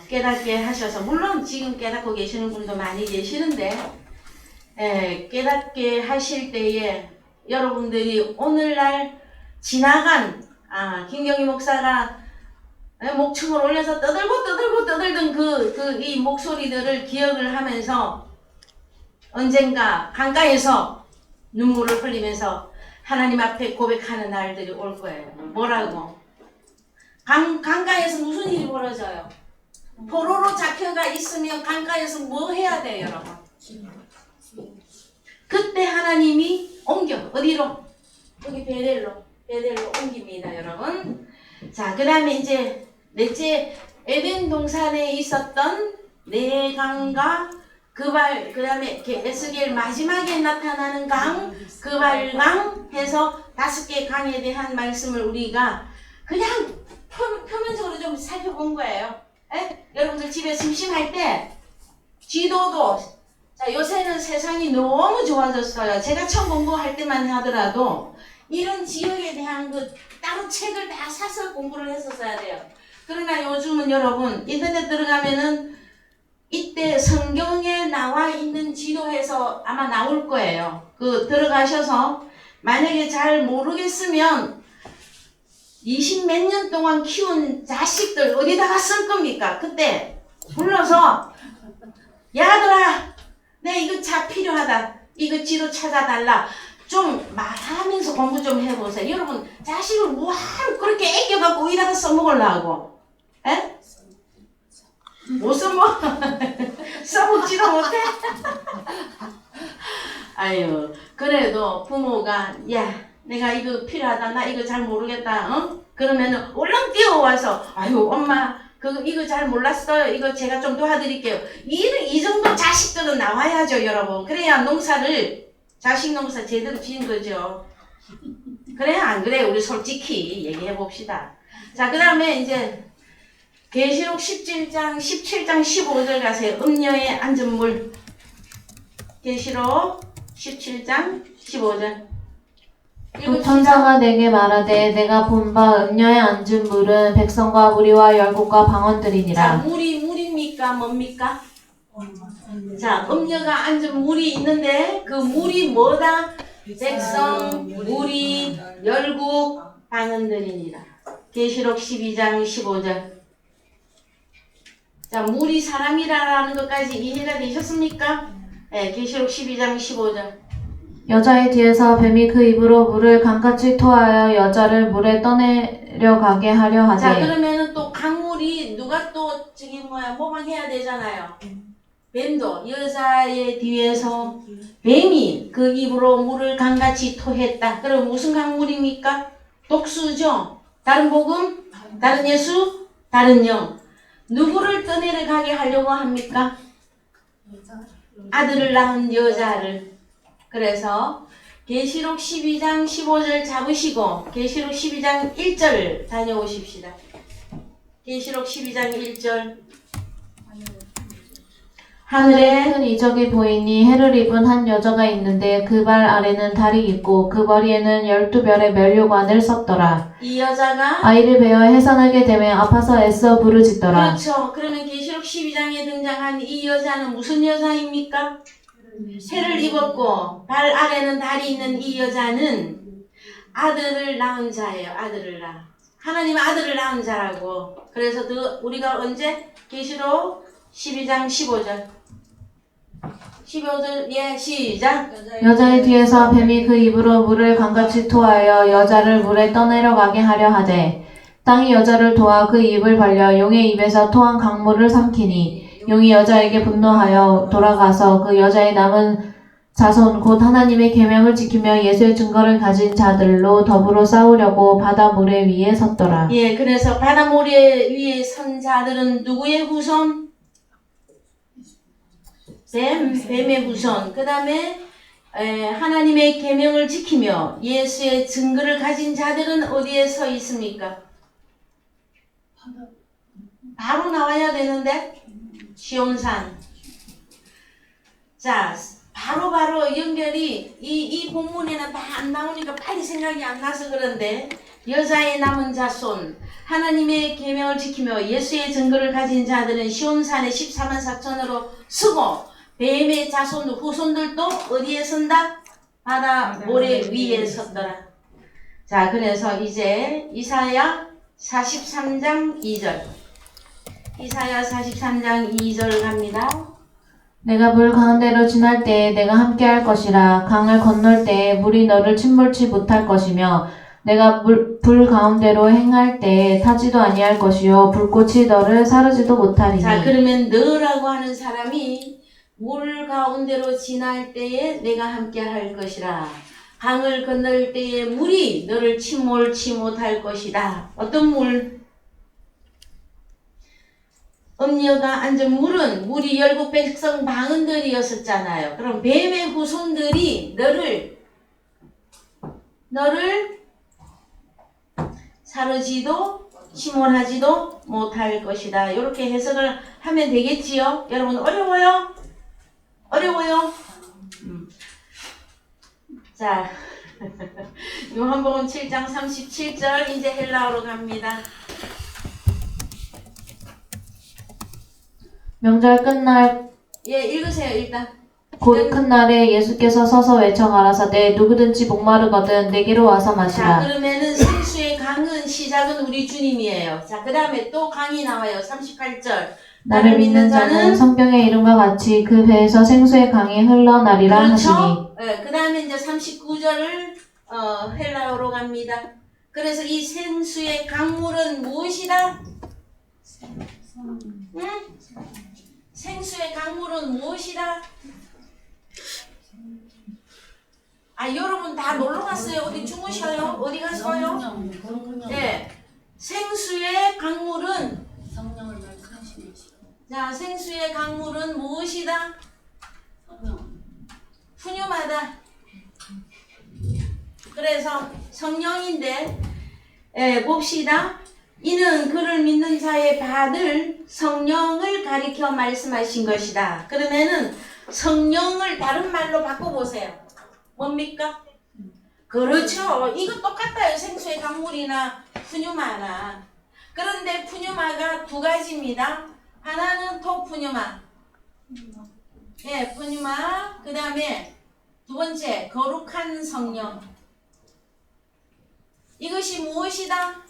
깨닫게 하셔서 물론 지금 깨닫고 계시는 분도 많이 계시는데 깨닫게 하실 때에 여러분들이 오늘날 지나간 김경희 목사가 목청을 올려서 떠들던 이 목소리들을 기억을 하면서 언젠가 강가에서 눈물을 흘리면서 하나님 앞에 고백하는 날들이 올 거예요. 뭐라고? 강가에서 무슨 일이 벌어져요? 포로로 잡혀가 있으면 강가에서 뭐 해야 돼요, 여러분? 그때 하나님이 옮겨. 어디로? 여기 베델로 옮깁니다, 여러분. 자, 그 다음에 이제 넷째 에덴 동산에 있었던 네 강과 그 다음에 에스겔 마지막에 나타나는 강, 그발강 해서 5개 강에 대한 말씀을 우리가 그냥 표면적으로 좀 살펴본 거예요. 여러분들 집에 심심할 때 지도도 자, 요새는 세상이 너무 좋아졌어요. 제가 처음 공부할 때만 하더라도 이런 지역에 대한 따로 책을 다 사서 공부를 했었어야 돼요. 그러나 요즘은 여러분 인터넷 들어가면은 이때 성경에 나와 있는 지도에서 아마 나올 거예요. 들어가셔서 만약에 잘 모르겠으면 20몇 년 동안 키운 자식들 어디다가 쓸 겁니까? 그때 불러서 야들아 내 이거 차 필요하다. 이거 지도 찾아달라. 좀 말하면서 공부 좀 해보세요. 여러분 자식을 뭐하러 그렇게 애껴갖고 어디다가 써먹으려고? 에? 못 써먹? 써먹지도 못해? 아유, 그래도 부모가 야 내가 이거 필요하다, 나 이거 잘 모르겠다, 어? 그러면은 얼른 뛰어와서 아유 엄마 이거 잘 몰랐어요, 이거 제가 좀 도와드릴게요. 이 정도 자식들은 나와야죠, 여러분. 그래야 농사를 자식 농사 제대로 지은 거죠. 그래 안 그래? 우리 솔직히 얘기해 봅시다. 자, 그 다음에 이제 계시록 17장 15절 가세요. 음녀의 앉은 물. 계시록 17장 15절. 또 천사가 내게 말하되 내가 본 바 음녀에 앉은 물은 백성과 무리와 열국과 자, 방언들이니라. 물입니까? 뭡니까? 자, 음녀가 앉은 물이 있는데 그 물이 뭐다? 백성, 무리, 열국, 방언들이니라. 계시록 12장 15절. 자, 물이 사람이라는 것까지 이해가 되셨습니까? 네, 계시록 12장 15절. 여자의 뒤에서 뱀이 그 입으로 물을 강같이 토하여 여자를 물에 떠내려가게 하려 자, 하되. 그러면은 또 강물이 누가 또 모방해야 되잖아요. 뱀도 여자의 뒤에서 뱀이 그 입으로 물을 강같이 토했다. 그럼 무슨 강물입니까? 독수죠. 다른 복음, 다른 예수, 다른 영. 누구를 떠내려가게 하려고 합니까? 아들을 낳은 여자를. 그래서 계시록 12장 15절 잡으시고 계시록 12장 1절 다녀오십시다. 계시록 12장 1절. 하늘에 큰 이적이 보이니 해를 입은 한 여자가 있는데 그 발 아래는 달이 있고 그 머리에는 12별의 면류관을 썼더라. 이 여자가 아이를 베어 해산하게 되매 아파서 애써 부르짖더라. 그렇죠. 그러면 계시록 12장에 등장한 이 여자는 무슨 여자입니까? 해를 입었고 발 아래는 달이 있는 이 여자는 아들을 낳은 자예요. 아들을 낳아. 하나님 아들을 낳은 자라고. 그래서 우리가 언제? 계시록 12장 15절. 15절, 예, 시작. 여자의 뒤에서 뱀이 그 입으로 물을 강같이 토하여 여자를 물에 떠내려가게 하려 하되 땅이 여자를 도와 그 입을 벌려 용의 입에서 토한 강물을 삼키니 용이 여자에게 분노하여 돌아가서 그 여자의 남은 자손 곧 하나님의 계명을 지키며 예수의 증거를 가진 자들로 더불어 싸우려고 바다 모래 위에 섰더라. 예, 그래서 바다 모래 위에 선 자들은 누구의 후손? 뱀의 후손. 그 다음에 하나님의 계명을 지키며 예수의 증거를 가진 자들은 어디에 서 있습니까? 바로 나와야 되는데 시온산. 자, 바로 연결이 이 본문에는 다 안 나오니까 빨리 생각이 안 나서 그런데 여자의 남은 자손, 하나님의 계명을 지키며 예수의 증거를 가진 자들은 시온산의 14만 4천으로 서고 뱀의 자손 후손들도 어디에 선다? 바다 모래 위에 섰더라. 자, 그래서 이제 이사야 43장 2절. 이사야 43장 2절 갑니다. 내가 물 가운데로 지날 때에 내가 함께할 것이라. 강을 건널 때에 물이 너를 침몰치 못할 것이며 내가 불 가운데로 행할 때에 타지도 아니할 것이요 불꽃이 너를 사르지도 못하리니. 자, 그러면 너라고 하는 사람이 물 가운데로 지날 때에 내가 함께할 것이라. 강을 건널 때에 물이 너를 침몰치 못할 것이다. 어떤 물? 음녀가 앉은 물은 물이 열국 백성 방언들이었었잖아요. 그럼 뱀의 후손들이 너를 사르지도 침몰하지도 못할 것이다. 이렇게 해석을 하면 되겠지요? 여러분 어려워요? 어려워요? 자, 요한복음 7장 37절 이제 헬라어로 갑니다. 명절 끝날 예, 읽으세요 일단. 곧 큰 날에 예수께서 서서 외쳐 가라사대 누구든지 목마르거든 내게로 와서 자, 마시라. 그러면은 생수의 강은 시작은 우리 주님이에요. 자, 그 다음에 또 강이 나와요. 38절. 나를 믿는 자는 성경의 이름과 같이 그 배에서 생수의 강이 흘러나리라 그렇죠? 하시니. 그 다음에 이제 39절을 헬라어로 갑니다. 그래서 이 생수의 강물은 무엇이다? 응? 생수의 강물은 무엇이다? 여러분 다 놀러 갔어요? 어디 주무셔요? 어디 갔어요? 성령. 네. 생수의 강물은 성령을 말씀하시는 것이요. 자, 생수의 강물은 무엇이다? 성령. 푸뉴마다. 그래서 성령인데 봅시다. 이는 그를 믿는 자의 받을 성령을 가리켜 말씀하신 것이다. 그러면은 성령을 다른 말로 바꿔보세요. 뭡니까? 그렇죠. 이거 똑같아요. 생수의 강물이나 푸뉴마나. 그런데 푸뉴마가 두 가지입니다. 하나는 토푸뉴마. 푸뉴마. 그 다음에 두 번째 거룩한 성령. 이것이 무엇이다?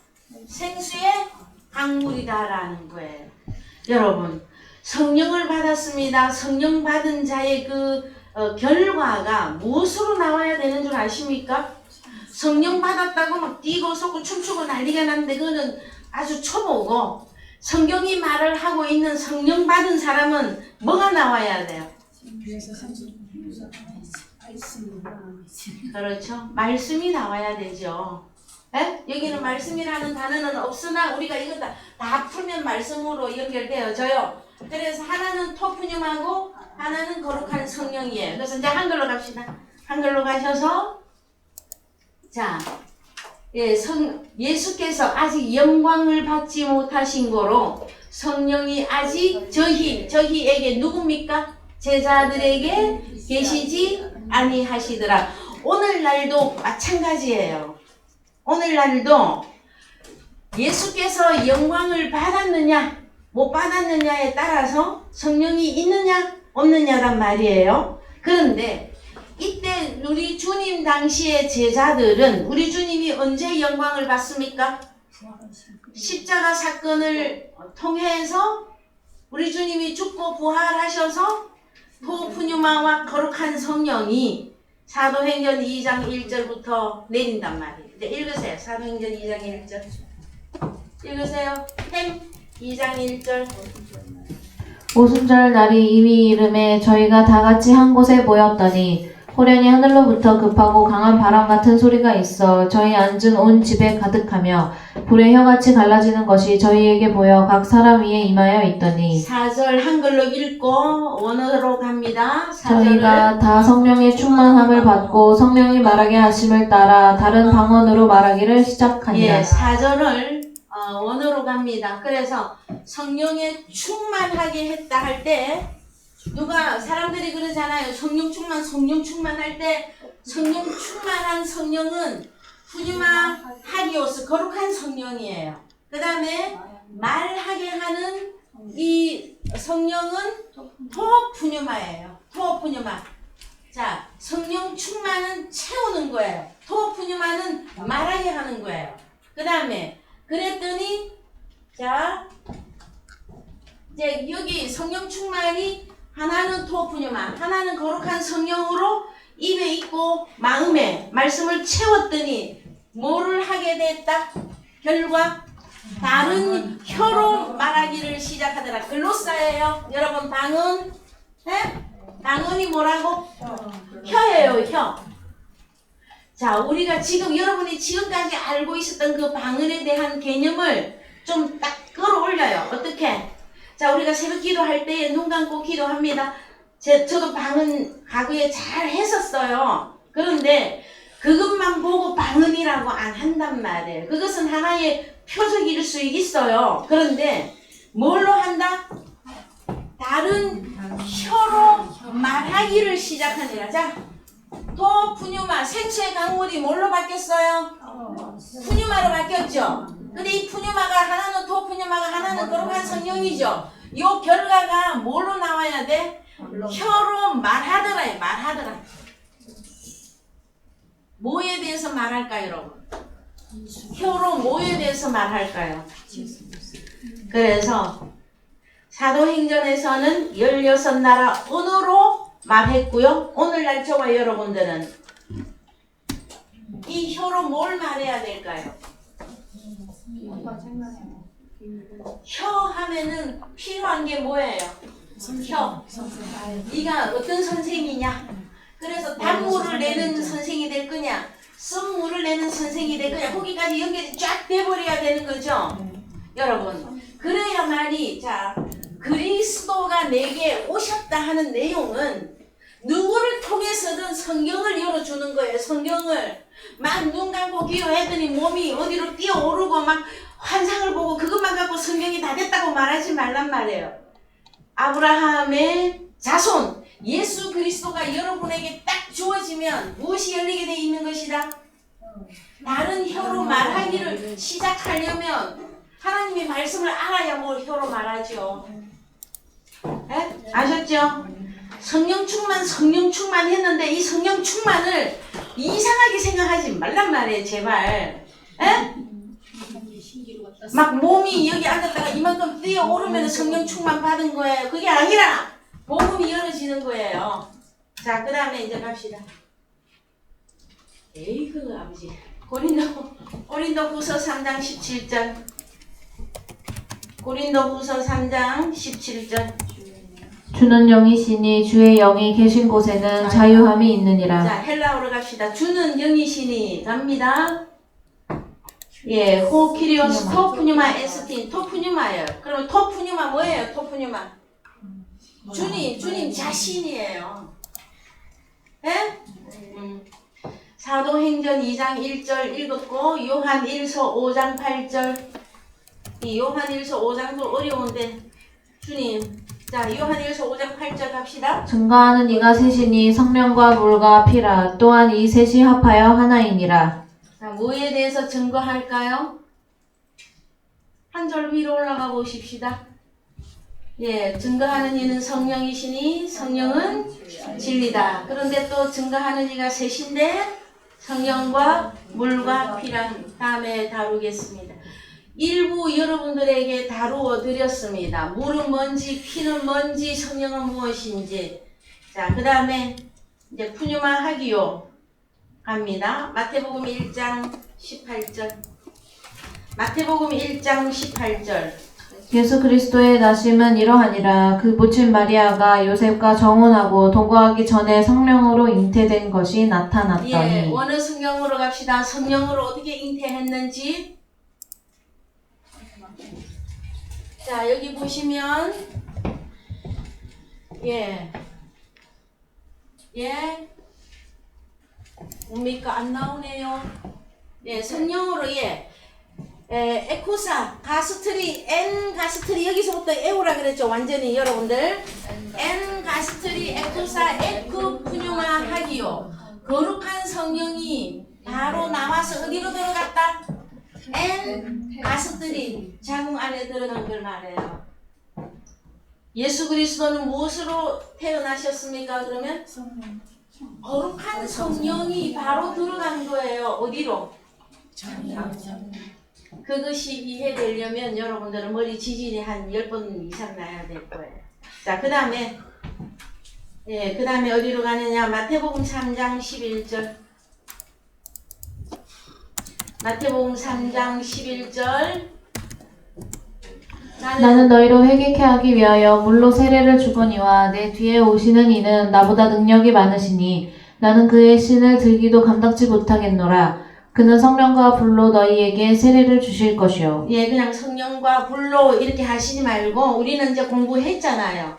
생수의 강물이다라는 거예요. 여러분, 성령을 받았습니다. 성령 받은 자의 그 결과가 무엇으로 나와야 되는 줄 아십니까? 성령 받았다고 막 뛰고 쏘고 춤추고 난리가 났는데 그거는 아주 초보고, 성경이 말을 하고 있는 성령 받은 사람은 뭐가 나와야 돼요? 그렇죠. 말씀이 나와야 되죠. 여기는 말씀이라는 단어는 없으나 우리가 이거 다 풀면 말씀으로 연결되어져요. 그래서 하나는 토푸님하고 하나는 거룩한 성령이에요. 그래서 이제 한글로 갑시다. 한글로 가셔서 자, 예수께서 아직 영광을 받지 못하신 거로 성령이 아직 저희에게 누굽니까? 제자들에게 계시지 아니하시더라. 오늘날도 마찬가지예요. 오늘날도 예수께서 영광을 받았느냐 못 받았느냐에 따라서 성령이 있느냐 없느냐란 말이에요. 그런데 이때 우리 주님 당시의 제자들은 우리 주님이 언제 영광을 받습니까? 십자가 사건을 통해서 우리 주님이 죽고 부활하셔서 토푸뉴마와 거룩한 성령이 사도행전 2장 1절부터 내린단 말이에요. 이제 읽으세요. 사도행전 2장 1절. 읽으세요. 2장 1절. 오순절 날이 이미 이름에 저희가 다 같이 한 곳에 모였더니 호련히 하늘로부터 급하고 강한 바람 같은 소리가 있어 저희 앉은 온 집에 가득하며 불의 혀같이 갈라지는 것이 저희에게 보여 각 사람 위에 임하여 있더니 4절 한글로 읽고 원어로 갑니다. 4절을 저희가 다 성령의 충만함을 받고 성령이 말하게 하심을 따라 다른 방언으로 말하기를 시작하니라. 4절을 원어로 갑니다. 그래서 성령에 충만하게 했다 할 때 누가 사람들이 그러잖아요. 성령 충만할 때 성령 충만한 성령은 푸뉴마 하기오스 거룩한 성령이에요. 그 다음에 말하게 하는 이 성령은 토푸뉴마예요. 토푸뉴마. 자, 성령 충만은 채우는 거예요. 토푸뉴마는 말하게 하는 거예요. 그 다음에 그랬더니 자 이제 여기 성령 충만이 하나는 토푸뉴마, 하나는 거룩한 성령으로 입에 있고 마음에 말씀을 채웠더니 뭐를 하게 됐다? 결과 다른 혀로 말하기를 시작하더라. 글로사예요. 여러분 방언, 방언이 뭐라고? 혀예요, 혀. 자, 우리가 지금 여러분이 지금까지 알고 있었던 그 방언에 대한 개념을 좀 딱 끌어올려요. 어떻게? 자, 우리가 새벽 기도할 때 눈 감고 기도합니다. 저도 방언 과거에 잘 했었어요. 그런데 그것만 보고 방언이라고 안 한단 말이에요. 그것은 하나의 표적일 수 있어요. 그런데 뭘로 한다? 다른 혀로 말하기를 시작하니라. 자, 토푸뉴마, 생수의 강물이 뭘로 바뀌었어요? 푸뉴마로 바뀌었죠. 근데 이 푸뉴마가 하나는 토푸뉴마가 하나는 거룩한 성령이죠. 요 결과가 뭘로 나와야 돼? 혀로 말하더라. 말하더라. 뭐에 대해서 말할까요, 여러분? 혀로 뭐에 대해서 말할까요? 그래서 사도행전에서는 16나라 언어로 말했고요. 오늘날 저와 여러분들은 이 혀로 뭘 말해야 될까요? 혀 하면은 필요한 게 뭐예요? 혀. 네가 어떤 선생이냐? 그래서 단물을 내는 선생이 될 거냐? 쓴물을 내는 선생이 될 거냐? 거기까지 연결이 쫙 돼버려야 되는 거죠? 여러분. 그래야만이 자 그리스도가 내게 오셨다 하는 내용은 누구를 통해서든 성경을 열어주는 거예요. 성경을 막 눈 감고 기도했더니 몸이 어디로 뛰어오르고 막 환상을 보고 그것만 갖고 성경이 다 됐다고 말하지 말란 말이에요. 아브라함의 자손 예수 그리스도가 여러분에게 딱 주어지면 무엇이 열리게 돼 있는 것이다? 다른 혀로 말하기를 시작하려면 하나님의 말씀을 알아야 뭘 혀로 말하죠. 에? 아셨죠? 성령 충만 했는데 이 성령 충만을 이상하게 생각하지 말란 말이에요. 제발. 에? 막 몸이 여기 앉았다가 이만큼 뛰어오르면 성령 충만 받은 거예요. 그게 아니라 복음이 열어지는 거예요. 자, 그 다음에 이제 갑시다. 에이그 아버지. 고린도후서 3장 17절. 고린도후서 3장 17절. 주는 영이시니 주의 영이 계신 곳에는 자유함이 있느니라. 자, 헬라어로 갑시다. 주는 영이시니 갑니다. 예, 호키리오스 토푸뉴마 에스틴 토푸뉴마예요. 그러면 토푸뉴마 뭐예요? 토푸뉴마 주님 자신이에요. 예? 사도행전 2장 1절 읽었고 요한 1서 5장 8절. 이 요한 1서 5장도 어려운데 주님. 자, 요한 1서 5장 8절 갑시다. 증거하는 이가 셋이니 성령과 물과 피라. 또한 이 셋이 합하여 하나이니라. 자, 뭐에 대해서 증거할까요? 한 절 위로 올라가 보십시다. 예, 증거하는 이는 성령이시니 성령은 진리다. 그런데 또 증거하는 이가 셋인데 성령과 물과 피랑 다음에 다루겠습니다. 일부 여러분들에게 다루어 드렸습니다. 물은 뭔지, 피는 뭔지, 성령은 무엇인지. 자, 그 다음에 이제 푸뉴마 하기요 갑니다. 마태복음 1장 18절. 마태복음 1장 18절. 예수 그리스도의 나심은 이러하니라. 그 모친 마리아가 요셉과 정혼하고 동거하기 전에 성령으로 잉태된 것이 나타났더니. 예, 어느 성경으로 갑시다. 성령으로 어떻게 잉태했는지. 자, 여기 보시면 예 뭡니까? 안 나오네요. 예, 성령으로 에쿠사 가스트리 N 가스트리 여기서부터 에오라 그랬죠. 완전히 여러분들 N 가스트리 에쿠사 에쿠 푸뉴마 하기요. 거룩한 성령이 바로 나와서 어디로 들어갔다? N 가스트리 자궁 안에 들어간 걸 말해요. 예수 그리스도는 무엇으로 태어나셨습니까? 그러면 거룩한 성령이 바로 들어간 거예요. 어디로? 그것이 이해되려면 여러분들은 머리 지진이 한 10번 이상 나야 될 거예요. 자, 그 다음에 어디로 가느냐? 마태복음 3장 11절. 마태복음 3장 11절. 나는 너희로 회개케 하기 위하여 물로 세례를 주거니와 내 뒤에 오시는 이는 나보다 능력이 많으시니 나는 그의 신을 들기도 감당치 못하겠노라. 그는 성령과 불로 너희에게 세례를 주실 것이요. 예, 그냥 성령과 불로 이렇게 하시지 말고 우리는 이제 공부했잖아요.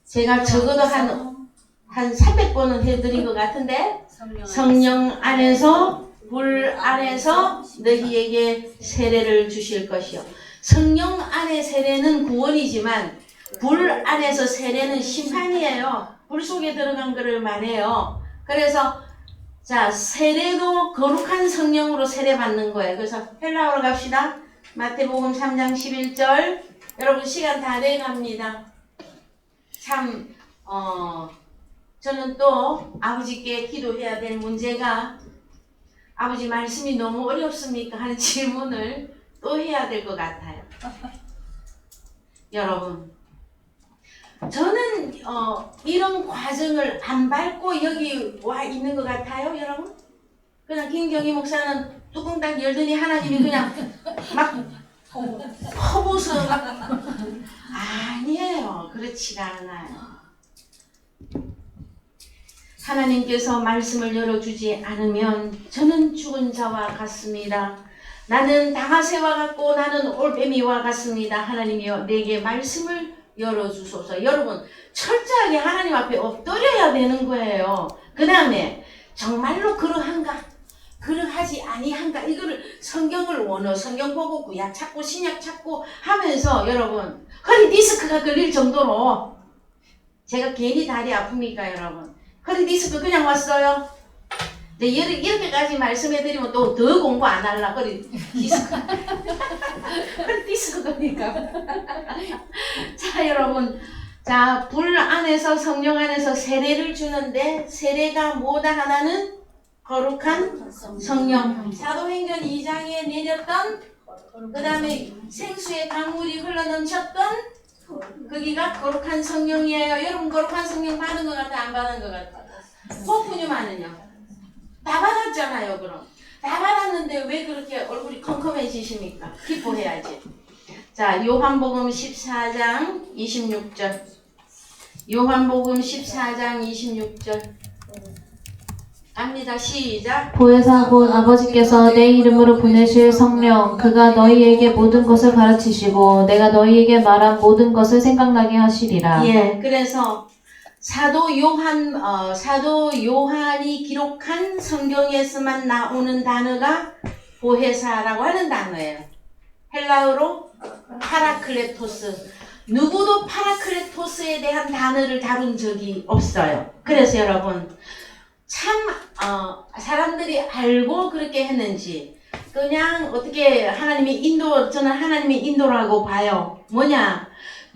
제가 적어도 한 300번은 해드린 것 같은데 성령 안에서 불 안에서 너희에게 세례를 주실 것이요. 성령 안의 세례는 구원이지만 불 안에서 세례는 심판이에요. 불 속에 들어간 것을 말해요. 그래서 자, 세례도 거룩한 성령으로 세례받는 거예요. 그래서 헬라어로 갑시다. 마태복음 3장 11절. 여러분 시간 다 돼갑니다. 참 저는 또 아버지께 기도해야 될 문제가 아버지 말씀이 너무 어렵습니까? 하는 질문을 또 해야 될 것 같아요. 여러분 저는 이런 과정을 안 밟고 여기 와 있는 것 같아요, 여러분. 그냥 김경희 목사는 뚜껑 딱 열더니 하나님이 그냥 막 퍼부어서 막 아니에요. 그렇지가 않아요. 하나님께서 말씀을 열어주지 않으면 저는 죽은 자와 같습니다. 나는 다가새와 같고 나는 올빼미와 같습니다. 하나님이여 내게 말씀을 열어주소서. 여러분 철저하게 하나님 앞에 엎드려야 되는 거예요. 그 다음에 정말로 그러한가 그러하지 아니한가 이거를 성경을 원어 성경 보고 구약 찾고 신약 찾고 하면서 여러분 허리 디스크가 걸릴 정도로 제가 괜히 다리 아픕니까 여러분? 허리 디스크 그냥 왔어요. 이제 이렇게까지 말씀해드리면 또 더 공부 안 할라. 허리 디스크 허리 디스크 거니까. 자 여러분 자 불 안에서 성령 안에서 세례를 주는데 세례가 뭐다 하나는 거룩한 성령. 사도행전 2장에 내렸던 그 다음에 생수의 강물이 흘러넘쳤던 거기가 거룩한 성령이에요. 여러분 거룩한 성령 받은 것 같아 안 받은 것 같아? 호프뉴만은요? 다 받았잖아요. 그럼 다 받았는데 왜 그렇게 얼굴이 컴컴해지십니까? 기뻐해야지. 자 요한복음 14장 26절 요한복음 14장 26절 갑니다. 시작. 보혜사 곧 아버지께서 내 이름으로 보내실 성령 그가 너희에게 모든 것을 가르치시고 내가 너희에게 말한 모든 것을 생각나게 하시리라. 예, 그래서 사도 요한이 기록한 성경에서만 나오는 단어가 보혜사라고 하는 단어예요. 헬라어로 파라클레토스. 누구도 파라클레토스에 대한 단어를 다룬 적이 없어요. 그래서 여러분 참 사람들이 알고 그렇게 했는지 그냥 어떻게 저는 하나님의 인도라고 봐요. 뭐냐?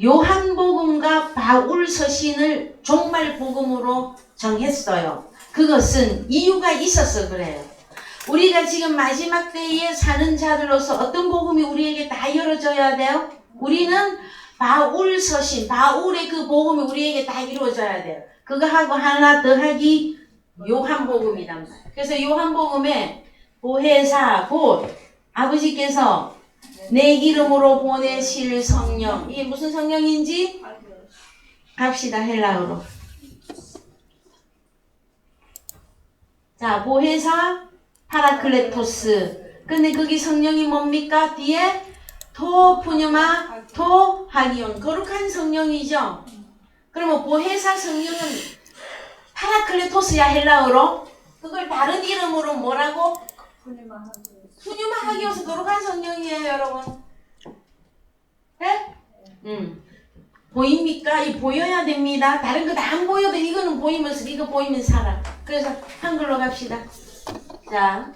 요한복음과 바울 서신을 종말 복음으로 정했어요. 그것은 이유가 있어서 그래요. 우리가 지금 마지막 때에 사는 자들로서 어떤 복음이 우리에게 다 열어져야 돼요? 우리는 바울 서신, 바울의 그 복음이 우리에게 다 이루어져야 돼요. 그거하고 하나 더하기 요한복음이란 말이에요. 그래서 요한복음에 보혜사 곧 아버지께서 내 이름으로 보내실 성령 이게 무슨 성령인지 갑시다. 헬라어로 자 보혜사 파라클레토스 근데 거기 성령이 뭡니까? 뒤에 토푸뉴마 토하기온 거룩한 성령이죠. 그러면 보혜사 성령은 파라클레토스야 헬라어로 그걸 다른 이름으로 뭐라고? 푸뉴마 하기오스 거룩한 성령이에요 여러분. 네? 보입니까? 이 보여야 됩니다. 다른 거 다 안 보여도 이거는 보이면서 이거 보이면 살아. 그래서 한글로 갑시다. 자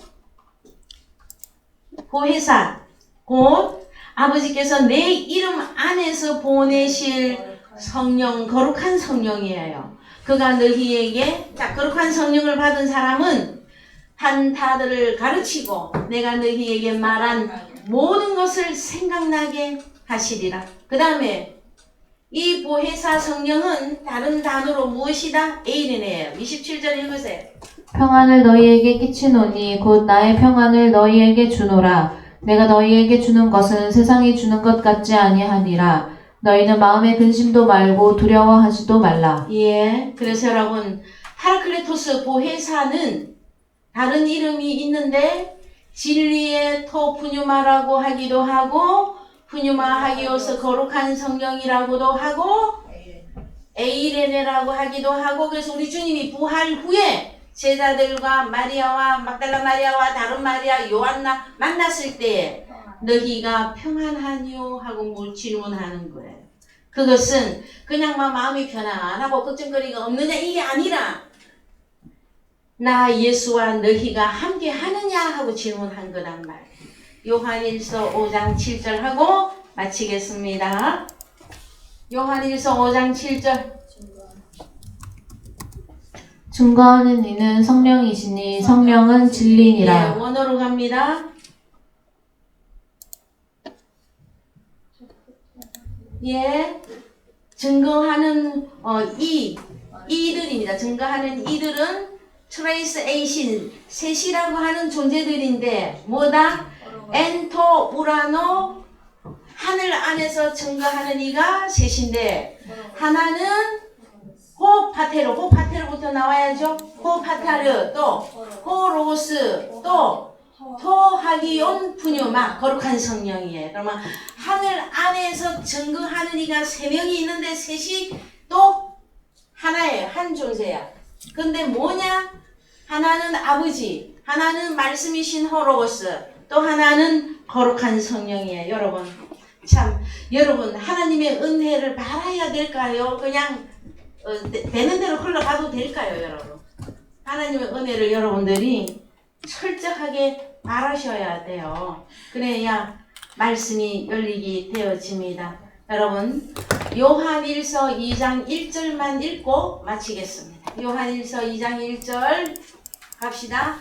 보혜사 곧 아버지께서 내 이름 안에서 보내실 성령 거룩한 성령이에요. 그가 너희에게 거룩한 성령을 받은 사람은 한타들을 가르치고 내가 너희에게 말한 모든 것을 생각나게 하시리라. 그 다음에 이 보혜사 성령은 다른 단어로 무엇이다? 에이레네예요. 27절 읽으세요. 평안을 너희에게 끼치노니 곧 나의 평안을 너희에게 주노라. 내가 너희에게 주는 것은 세상이 주는 것 같지 아니하니라. 너희는 마음의 근심도 말고 두려워하지도 말라. 예, 그래서 여러분 파라클레토스 보혜사는 다른 이름이 있는데 진리의 토푸뉴마라고 하기도 하고 푸뉴마 하기오스 거룩한 성령이라고도 하고 에이레네라고 하기도 하고 그래서 우리 주님이 부활 후에 제자들과 마리아와 막달라 마리아와 다른 마리아 요한나 만났을 때에 너희가 평안하뇨 하고 질문하는 거예요. 그것은 그냥 마음이 편안하고 걱정거리가 없느냐 이게 아니라 나 예수와 너희가 함께 하느냐 하고 질문한 거란 말이에요. 요한일서 5장 7절 하고 마치겠습니다. 요한일서 5장 7절 증거하는 이는 성령이시니 성령은 진리니라. 예, 원어로 갑니다. 예. 증거하는 이들입니다. 증거하는 이들은 트레이스 에이신, 셋이라고 하는 존재들인데 뭐다? 엔토, 우라노, 하늘 안에서 증거하는 이가 셋인데 하나는 호파테르, 호파테르부터 나와야죠. 호파타르, 또 호로스, 또 토하기온 푸뉴마, 거룩한 성령이에요. 그러면 하늘 안에서 증거하는 이가 세 명이 있는데 셋이 또 하나예요. 한 존재야. 근데 뭐냐? 하나는 아버지, 하나는 말씀이신 호로스, 또 하나는 거룩한 성령이에요. 여러분, 참 여러분 하나님의 은혜를 바라야 될까요? 그냥 되는 대로 흘러가도 될까요, 여러분? 하나님의 은혜를 여러분들이 철저하게 바라셔야 돼요. 그래야 말씀이 열리게 되어집니다. 여러분, 요한일서 2장 1절만 읽고 마치겠습니다. 요한일서 2장 1절 갑시다.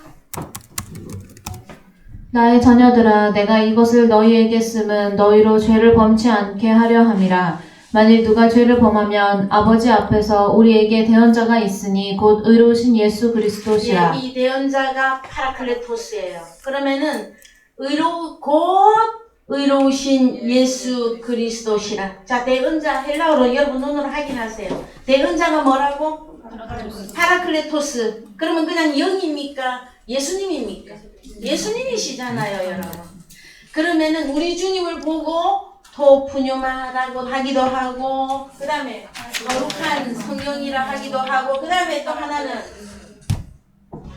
나의 자녀들아, 내가 이것을 너희에게 쓰면 너희로 죄를 범치 않게 하려 함이라. 만일 누가 죄를 범하면 아버지 앞에서 우리에게 대언자가 있으니 곧 의로우신 예수 그리스도시라. 예, 이 대언자가 파라클레토스예요. 그러면은 곧 의로우신 예수 그리스도시라. 자, 대언자 헬라어로 여러분 눈으로 확인하세요. 대언자가 뭐라고? 파라클레토스. 그러면 그냥 영입니까? 예수님입니까? 예수님이시잖아요, 여러분. 그러면은 우리 주님을 보고 토푸뉴마라고 하기도 하고, 그 다음에 거룩한 성령이라 하기도 하고, 그 다음에 또 하나는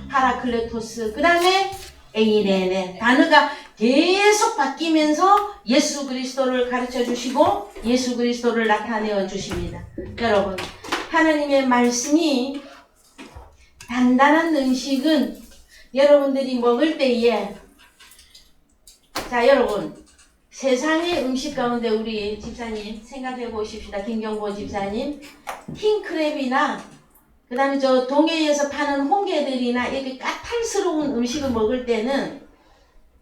파라클레토스, 그 다음에 에이레네. 단어가 계속 바뀌면서 예수 그리스도를 가르쳐 주시고 예수 그리스도를 나타내어 주십니다. 여러분, 하나님의 말씀이 단단한 음식은 여러분들이 먹을 때에, 자 여러분, 세상의 음식 가운데 우리 집사님 생각해 보십시다. 김경보 집사님, 킹크랩이나 그 다음에 저 동해에서 파는 홍게들이나 이렇게 까탈스러운 음식을 먹을 때는,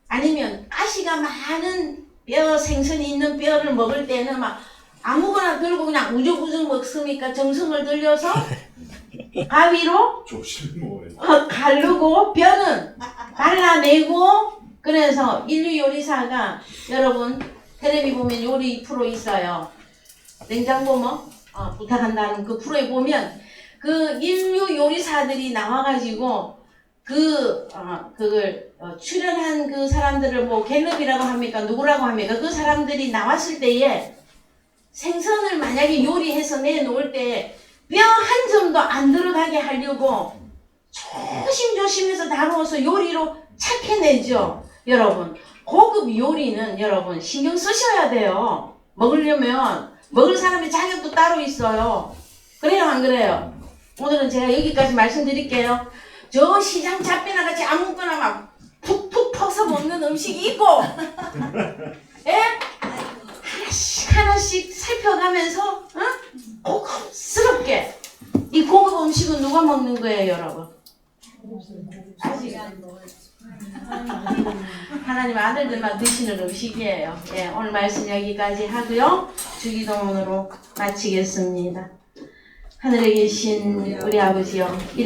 아니면 가시가 많은 뼈, 생선이 있는 뼈를 먹을 때는 막 아무거나 들고 그냥 우죽우죽 먹습니까? 정성을 들여서 가위로 가르고 뼈는 발라내고. 그래서 인류 요리사가, 여러분 텔레비 보면 요리 프로 있어요. 냉장고 부탁한다는 그 프로에 보면 그 인류 요리사들이 나와가지고 그걸 출연한 그 사람들을 뭐 갤럽이라고 합니까? 누구라고 합니까? 그 사람들이 나왔을 때에 생선을 만약에 요리해서 내놓을 때 뼈 한 점도 안 들어가게 하려고 조심조심해서 다루어서 요리로 착해내죠. 여러분, 고급 요리는 여러분 신경 쓰셔야 돼요. 먹으려면 먹을 사람의 자격도 따로 있어요. 그래요, 안 그래요? 오늘은 제가 여기까지 말씀드릴게요. 저 시장 잡배나 같이 아무거나 막 푹푹 퍼서 먹는 음식이 있고, 예? 하나씩 살펴가면서 고급스럽게. 이 고급 음식은 누가 먹는 거예요, 여러분? 하나님 아들들만 드시는 음식이에요. 예, 오늘 말씀 여기까지 하고요. 주기도문으로 마치겠습니다. 하늘에 계신 우리 아버지여, 이름